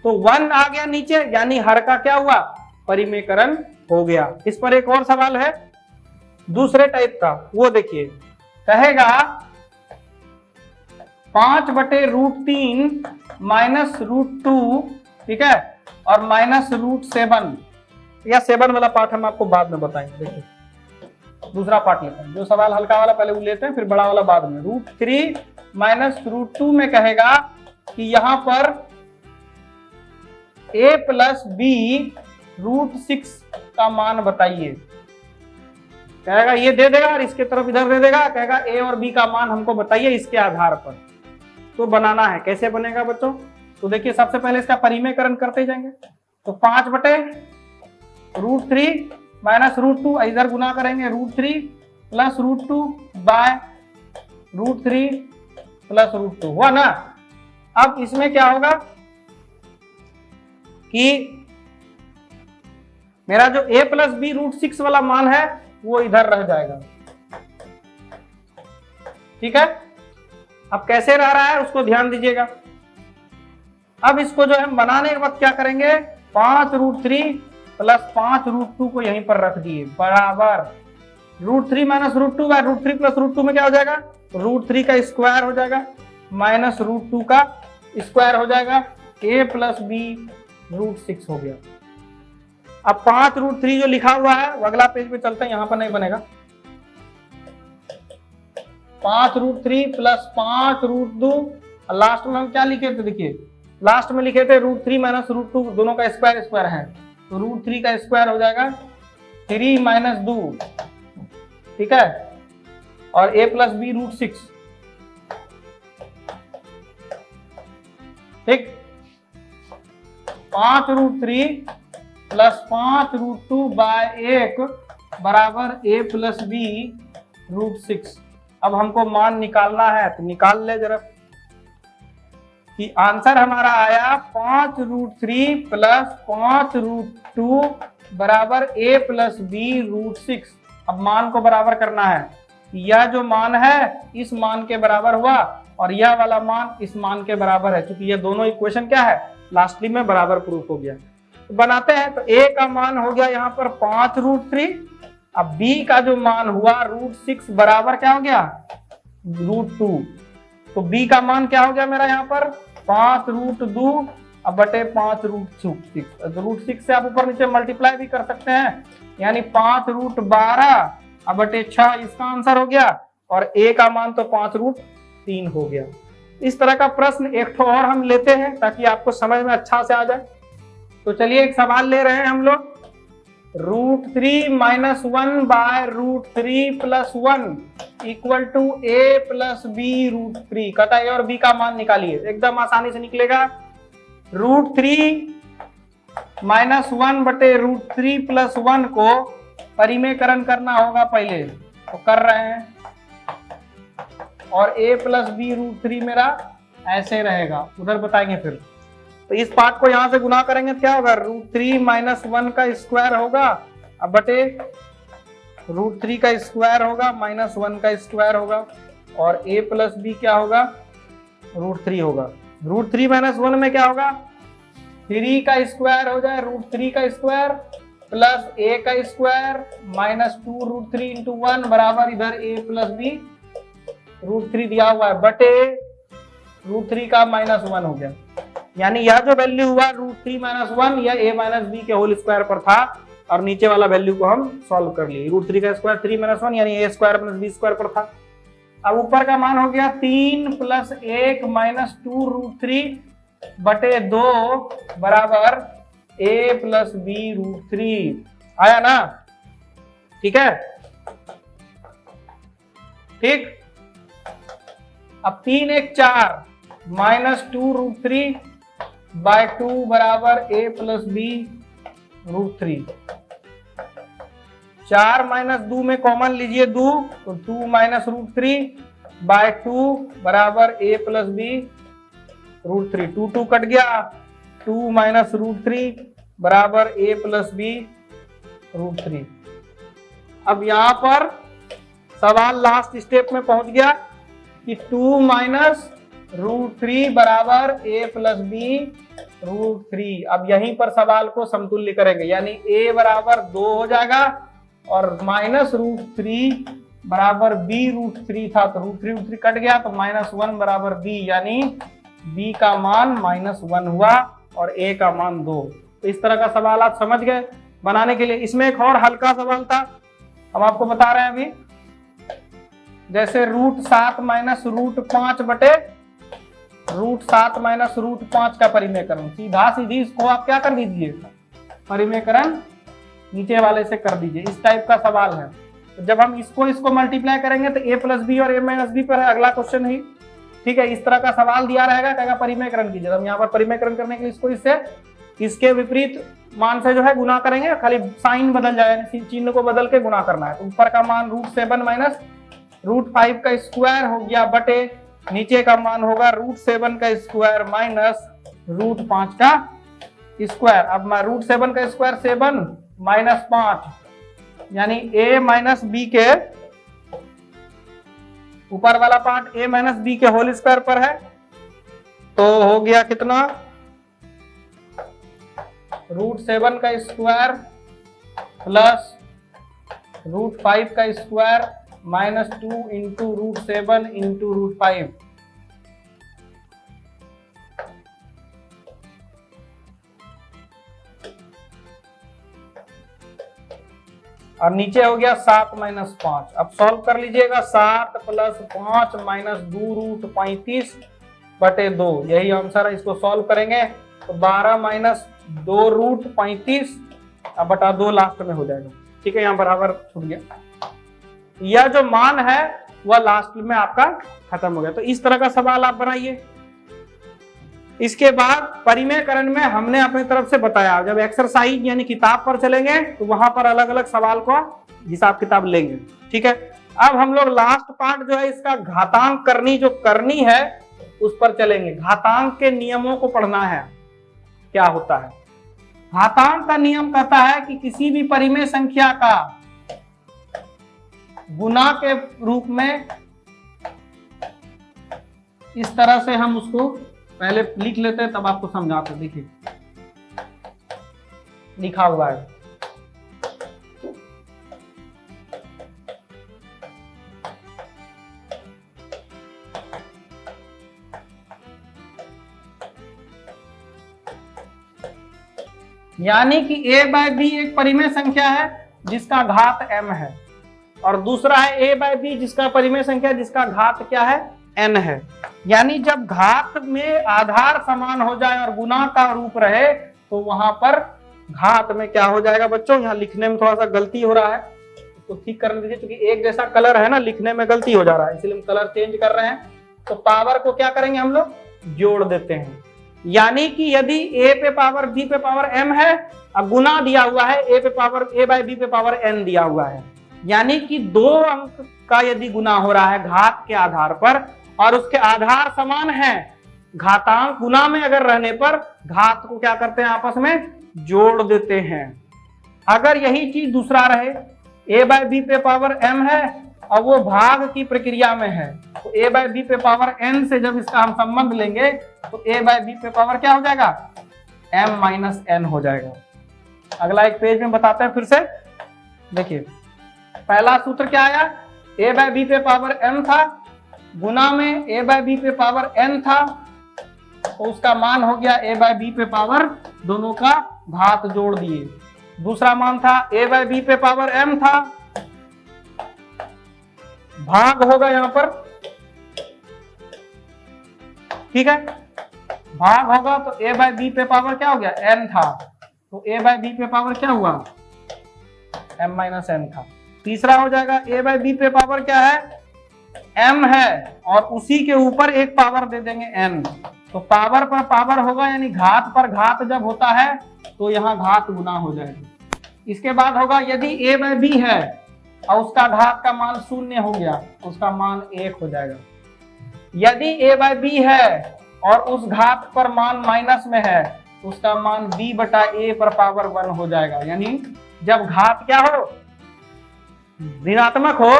तो 1 आ गया नीचे, यानी हर का क्या हुआ, परिमेयकरण हो गया। इस पर एक और सवाल है दूसरे टाइप का, वो देखिए, कहेगा 5 बटे √3 माइनस √2, ठीक है, और माइनस √7, या 7 वाला पार्ट हम आपको बाद में बताएंगे। देखिए दूसरा पार्ट लेते हैं, जो सवाल हल्का वाला पहले वो लेते हैं, फिर बड़ा वाला बाद में। √3 माइनस √2 में कहेगा कि यहां पर a प्लस b √6 का मान बताइए। कहेगा ये दे देगा और इसके तरफ इधर दे देगा, कहेगा a और b का मान हमको बताइए इसके आधार पर। तो बनाना है, कैसे बनेगा बच्चों, तो देखिए सबसे पहले इसका परिमेयकरण करते जाएंगे। तो 5 बटे √3 माइनस √2, इधर गुना करेंगे √3 प्लस √2 बाय √3 प्लस √2, हुआ ना। अब इसमें क्या होगा कि मेरा जो a प्लस b √6 वाला मान है वो इधर रह जाएगा, ठीक है। अब कैसे रह रहा है उसको ध्यान दीजिएगा। अब इसको जो हम बनाने के वक्त क्या करेंगे, 5√3 प्लस 5√2 को यहीं पर रख दिए बराबर √3 माइनस √2 बाय √3 प्लस √2 में क्या हो जाएगा, √3 का स्क्वायर हो जाएगा माइनस √2 का स्क्वायर हो जाएगा, a प्लस b √6 हो गया। अब 5√3 जो लिखा हुआ है वो अगला पेज पे चलते हैं, यहां पर नहीं बनेगा। 5√3 प्लस 5√2, लास्ट में हम क्या लिखे थे, देखिए लास्ट में लिखे थे √3 माइनस √2, दोनों का स्क्वायर स्क्वायर है, तो √3 का स्क्वायर हो जाएगा 3 माइनस 2, ठीक है, और a प्लस b √6, ठीक। 5√3 प्लस 5√2 बाय 1 बराबर a प्लस b √6। अब हमको मान निकालना है तो निकाल ले जरा, कि आंसर हमारा आया 5√3 प्लस 5√2 बराबर a प्लस b √6। अब मान को बराबर करना है, यह जो मान है इस मान के बराबर हुआ और यह वाला मान इस मान के बराबर है, क्योंकि ये दोनों इक्वेशन क्या है, लास्टली में बराबर प्रूफ हो गया। तो बनाते हैं, तो a का मान हो गया यहाँ पर 5√3, अब b का जो मान हुआ √6 बराबर क्या हो गया, √2, तो b का मान क्या हो गया मेरा यहाँ पर 5√2 अब बटे 5√6, √6 से आप ऊपर नीचे मल्टीप्लाई भी कर सकते हैं, यानी 5√12 अब बटे 6 इसका आंसर हो गया, और a का मान तो 5√3 हो गया। इस तरह का प्रश्न एक ठो और हम लेते हैं ताकि आपको समझ में अच्छा से आ जाए। तो चलिए एक सवाल ले रहे हैं हम लोग, √3 minus 1 by √3 plus 1 equal to a plus b √3, कहता है a और b का मान निकालिए। एकदम आसानी से निकलेगा, √3 माइनस 1 बटे √3 प्लस 1 को परिमेयकरण करना होगा पहले, तो कर रहे हैं, और a प्लस b √3 मेरा ऐसे रहेगा, उधर बताएंगे फिर। तो इस पार्ट को यहां से गुना करेंगे तो क्या होगा, √3 माइनस 1 का स्क्वायर होगा अब बटे √3 का स्क्वायर होगा माइनस 1 का स्क्वायर होगा, और a प्लस b क्या होगा, √3 होगा। √3 माइनस 1 में क्या होगा, 3 का स्क्वायर हो जाए √3 का स्क्वायर प्लस a का स्क्वायर माइनस 2√3 इंटू 1 बराबर इधर a प्लस b √3 दिया हुआ है बटे √3 का माइनस 1 हो गया। यानी यह जो वैल्यू हुआ √3 माइनस 1 या a माइनस b के होल स्क्वायर पर था, और नीचे वाला वैल्यू को हम सॉल्व कर लिए। √3 का स्क्वायर 3 माइनस 1 यानी a square plus b square पर था। अब ऊपर का मान हो गया 3 प्लस 1 माइनस 2 √3 बटे 2 बराबर a प्लस बी रूट 3 आया ना। ठीक है, ठीक। अब 3 1 4 -2 रूट 3 बाय 2 बराबर a प्लस बी रूट 3। 4 माइनस 2 में कॉमन लीजिए 2, तो 2 माइनस रूट 3 बाय 2 बराबर a plus b root 3। 2 2 cut गया, 2 माइनस रूट 3 बराबर a प्लस बी रूट 3। अब यहां पर सवाल लास्ट स्टेप में पहुंच गया कि 2 माइनस रूट 3 बराबर a प्लस बी रूट 3। अब यहीं पर सवाल को समतुल्य करेंगे, यानी a बराबर 2 हो जाएगा और माइनस रूट 3 बराबर b रूट 3 था, तो रूट 3 कट गया, तो -1 बराबर b, यानी b का मान -1 हुआ और a का मान 2। तो इस तरह का सवाल आप समझ गए बनाने के लिए। इसमें एक और हल्का सवाल था, हम आपको बता रहे हैं अभी। जैसे √7 माइनस √5 बटे √7 माइनस √5 का परिमेयकरण, सीधा सीधी इसको आप क्या कर दीजिए, परिमेयकरण नीचे वाले से कर दीजिए। इस टाइप का सवाल है। तो जब हम इसको मल्टीप्लाई करेंगे तो a प्लस बी और a माइनस बी पर है अगला क्वेश्चन ही। ठीक है, इस तरह का सवाल दिया रहेगा, कहेगा परिमेयकरण कीजिए। हम यहाँ पर परिमेयकरण करने के लिए इसको इससे इसके विपरीत मान से जो है गुना करेंगे, खाली साइन बदल जाएगा, चिन्ह को बदल के गुना करना है। तो ऊपर का मान √7 माइनस √5 का स्क्वायर हो गया बटे नीचे का मान होगा √7 का स्क्वायर माइनस √5 का स्क्वायर। अब √7 का स्क्वायर 7 माइनस 5, यानी a माइनस बी के ऊपर वाला पार्ट a माइनस बी के होल स्क्वायर पर है, तो हो गया कितना, √7 का स्क्वायर प्लस √5 का स्क्वायर माइनस 2 इंटू √7 इंटू √5। और नीचे हो गया 7 माइनस 5। अब सॉल्व कर लीजिएगा, 7 प्लस 5 माइनस 2√35 बटे 2, यही आंसर है। इसको सॉल्व करेंगे तो 12 माइनस 2√35 बटा 2 लास्ट में हो जाएगा। ठीक है, यहाँ बराबर छूट गया। यह जो मान है वह लास्ट में आपका खत्म हो गया। तो इस तरह का सवाल आप बनाइए। इसके बाद परिमेयकरण में हमने अपनी तरफ से बताया, जब एक्सरसाइज यानी किताब पर चलेंगे तो वहां पर अलग अलग सवाल को हिसाब किताब लेंगे। ठीक है, अब हम लोग लास्ट पार्ट जो है इसका घातांक करनी जो करनी है उस पर चलेंगे। घातांक के नियमों को पढ़ना है, क्या होता है। घातांक का नियम कहता है कि किसी भी परिमेय संख्या का गुना के रूप में, इस तरह से हम उसको पहले लिख लेते हैं तब आपको समझाते। देखिए लिखा हुआ है, यानी कि a बाय बी एक परिमेय संख्या है जिसका घात m है, और दूसरा है a बाय बी जिसका परिमेय संख्या जिसका घात क्या है, n है। यानी जब घात में आधार समान हो जाए और गुना का रूप रहे तो वहां पर घात में क्या हो जाएगा बच्चों, यहाँ लिखने में थोड़ा सा गलती हो रहा है, इसको ठीक करने दीजिए। क्योंकि एक जैसा कलर है ना, लिखने में गलती हो जा रहा है, इसलिए हम कलर चेंज कर रहे हैं। तो पावर को क्या करेंगे हम लोग, जोड़ देते हैं। यानी कि यदि a पे पावर b पे पावर m है, अब गुना दिया हुआ है a पे पावर a बाय b पे पावर n दिया हुआ है, यानी कि 2 अंक का यदि गुना हो रहा है घात के आधार पर और उसके आधार समान है, घातांक गुना में अगर रहने पर घात को क्या करते हैं, आपस में जोड़ देते हैं। अगर यही चीज दूसरा रहे, a बाय बी पे पावर m है और वो भाग की प्रक्रिया में है, तो a बाय बी पे पावर n से जब इसका हम संबंध लेंगे तो a बाय बी पे पावर क्या हो जाएगा, m माइनस n हो जाएगा। अगला एक पेज में बताते हैं फिर से। देखिए पहला सूत्र क्या आया, a बाय बी पे पावर m था, गुना में a बाय बी पे पावर n था, तो उसका मान हो गया a बाय बी पे पावर, दोनों का घात जोड़ दिए। दूसरा मान था a बाय बी पे पावर m था, भाग होगा यहां पर, ठीक है। भाग होगा तो a बाय बी पे पावर क्या हो गया, n था, तो a बाय बी पे पावर क्या हुआ, m माइनस n था। तीसरा हो जाएगा a बाय बी पे पावर क्या है, m है, और उसी के ऊपर एक पावर दे देंगे n, तो पावर पर पावर होगा, यानी घात पर घात जब होता है तो यहाँ घात गुना हो जाएगी। इसके बाद होगा यदि a बाय बी है और उसका घात का मान 0 हो गया, उसका मान 1 हो जाएगा। यदि a बाय बी है और उस घात पर मान माइनस में है, उसका मान b बटा a पर पावर 1 हो जाएगा। यानी जब घात क्या हो, ऋणात्मक हो,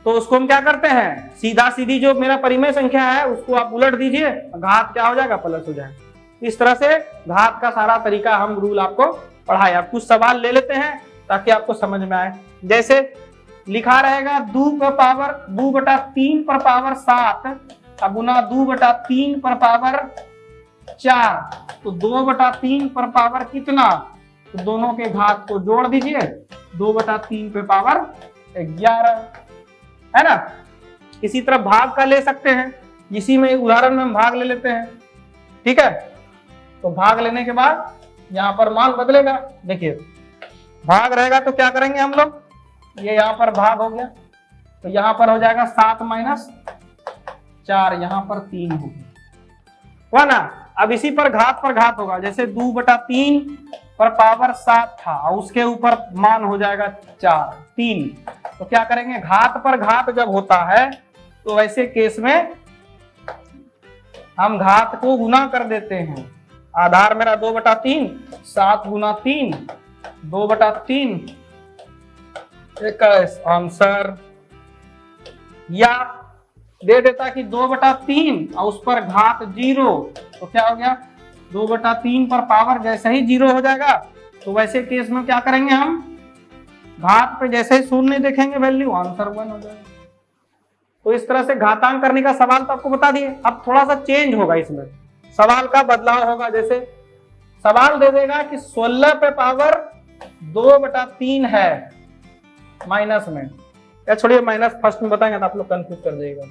तो उसको हम क्या करते हैं, सीधा सीधी जो मेरा परिमेय संख्या है उसको आप उलट दीजिए, घात क्या हो जाएगा, प्लस हो जाएगा। इस तरह से घात का सारा तरीका हम रूल आपको पढ़ाया। कुछ सवाल ले लेते हैं ताकि आपको समझ में आए। जैसे लिखा रहेगा 2 पर पावर 2 बटा 3 पर पावर 7 गुना 2 बटा 3 पर पावर 4, तो 2 बटा 3 पर पावर कितना, तो दोनों के घात को जोड़ दीजिए, 2 बटा 3 पे पावर 11, है ना। इसी तरह भाग का ले सकते हैं, इसी में उदाहरण में हम भाग ले लेते हैं, ठीक है। तो भाग लेने के बाद यहाँ पर मान बदलेगा, देखिए भाग रहेगा तो क्या करेंगे हम लोग, ये यहाँ पर भाग हो गया, तो यहाँ पर हो जाएगा 7 माइनस 4, यहाँ पर 3 हो गया, हुआ ना। अब इसी पर घात होगा, जैसे 2 बटा 3 पर पावर 7 था और उसके ऊपर मान हो जाएगा 3, तो क्या करेंगे, घात पर घात जब होता है तो वैसे केस में हम घात को गुना कर देते हैं। आधार मेरा 2 बटा 3, 7 गुना 3, 2 बटा 3, 21 आंसर। या दे देता कि 2 बटा 3 और उस पर घात 0, तो क्या हो गया, 2 बटा 3 पर पावर जैसे ही 0 हो जाएगा, तो वैसे केस में क्या करेंगे, हम घात पे जैसे ही 0 देखेंगे वैल्यू, आंसर 1 हो जाएगा। तो इस तरह से घातांक करने का सवाल तो आपको बता दिए। अब थोड़ा सा चेंज होगा, इसमें सवाल का बदलाव होगा। जैसे सवाल दे देगा कि 16 पे पावर 2 बटा 3 है माइनस में, या छोड़िए माइनस फर्स्ट में बताएंगे तो आप लोग कंफ्यूज कर जाइएगा,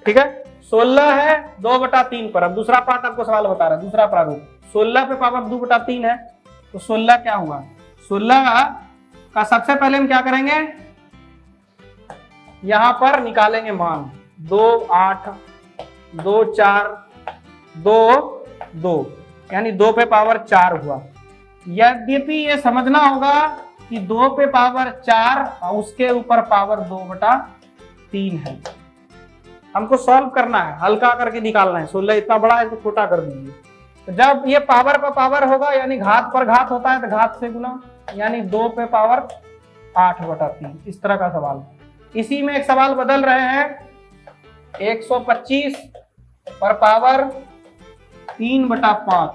ठीक है। 16 है 2 बटा 3 पर, अब दूसरा पार्ट आपको सवाल बता रहा है, दूसरा प्रारूप, 16 पे पावर 2 बटा 3 है, तो 16 क्या हुआ, 16 का सबसे पहले हम क्या करेंगे, यहां पर निकालेंगे मान 2 8 2 4 2 2, यानी 2 पे पावर 4 हुआ। यद्यपि ये समझना होगा कि 2 पे पावर 4 और उसके ऊपर पावर 2 बटा 3 है। हमको सॉल्व करना है, हल्का करके निकालना है। 16 इतना बड़ा है, इसको छोटा कर दीजिए। तो जब ये पावर पे पावर होगा, यानी घात पर घात होता है, तो घात से गुना, यानी 2 पे पावर 8 बटा 3, इस तरह का सवाल। इसी में एक सवाल बदल रहे हैं, 125 पर पावर 3 बटा 5,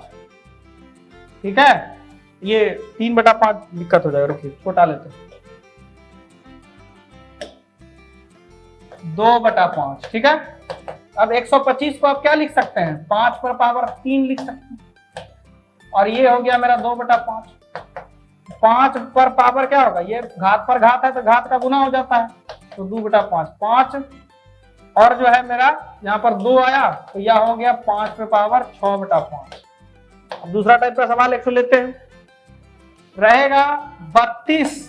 ठीक है। ये 3 बटा 5 दिक्कत हो जाएगा, रुकिए छोटा लेते हैं, 2 बटा 5, ठीक है। अब 125 को आप क्या लिख सकते हैं, 5 पर पावर 3 लिख सकते हैं, और ये हो गया मेरा 2 बटा 5। 5 पर पावर क्या होगा, ये घात पर घात है तो घात का गुना हो जाता है, तो 2 बटा 5 5, और जो है मेरा यहाँ पर 2 आया, तो यह हो गया 5 पे पावर 6 बटा 5। अब दूसरा टाइप का सवाल 100 लेते हैं, रहेगा 32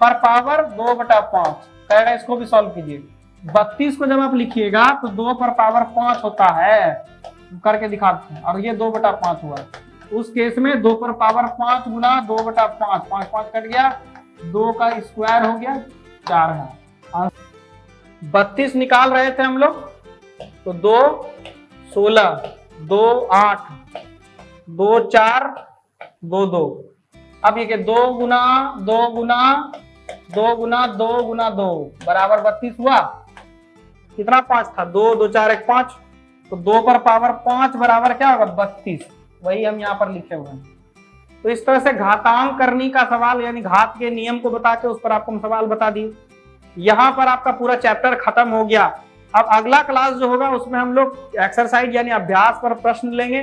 पर पावर 2 बटा 5, कहेगा इसको भी सॉल्व कीजिए। 32 को जब आप लिखिएगा तो 2 पर पावर 5 होता है, करके दिखाते हैं, और ये 2 बटा 5 हुआ। उस केस में 2 पर पावर 5 गुना 2 बटा 5, 5 5 कट गया, 2 का स्क्वायर हो गया 4 है। 32 निकाल रहे थे हम लोग, तो 2 16, 2 8, 2 4, 2 2। अब ये 2 गुना 2 गुना 2 गुना 2 गुना 2 बराबर 32 हुआ। कितना 5 था, 2 2 4 1 5, तो 2 पर पावर 5 बराबर क्या होगा 32, वही हम यहाँ पर लिखे हुए हैं। तो इस तरह से घातांक करने का सवाल, यानी घात के नियम को बता के उस पर आपको हम सवाल बता दिए। यहाँ पर आपका पूरा चैप्टर खत्म हो गया। अब अगला क्लास जो होगा उसमें हम लोग एक्सरसाइज यानी अभ्यास पर प्रश्न लेंगे।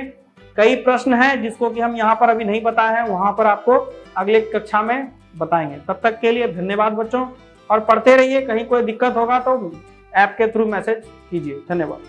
कई प्रश्न हैं जिसको कि हम यहाँ पर अभी नहीं बताए हैं, वहां पर आपको अगले कक्षा में बताएंगे। तब तक के लिए धन्यवाद बच्चों, और पढ़ते रहिए। कहीं कोई दिक्कत होगा तो ऐप के थ्रू मैसेज कीजिए। धन्यवाद।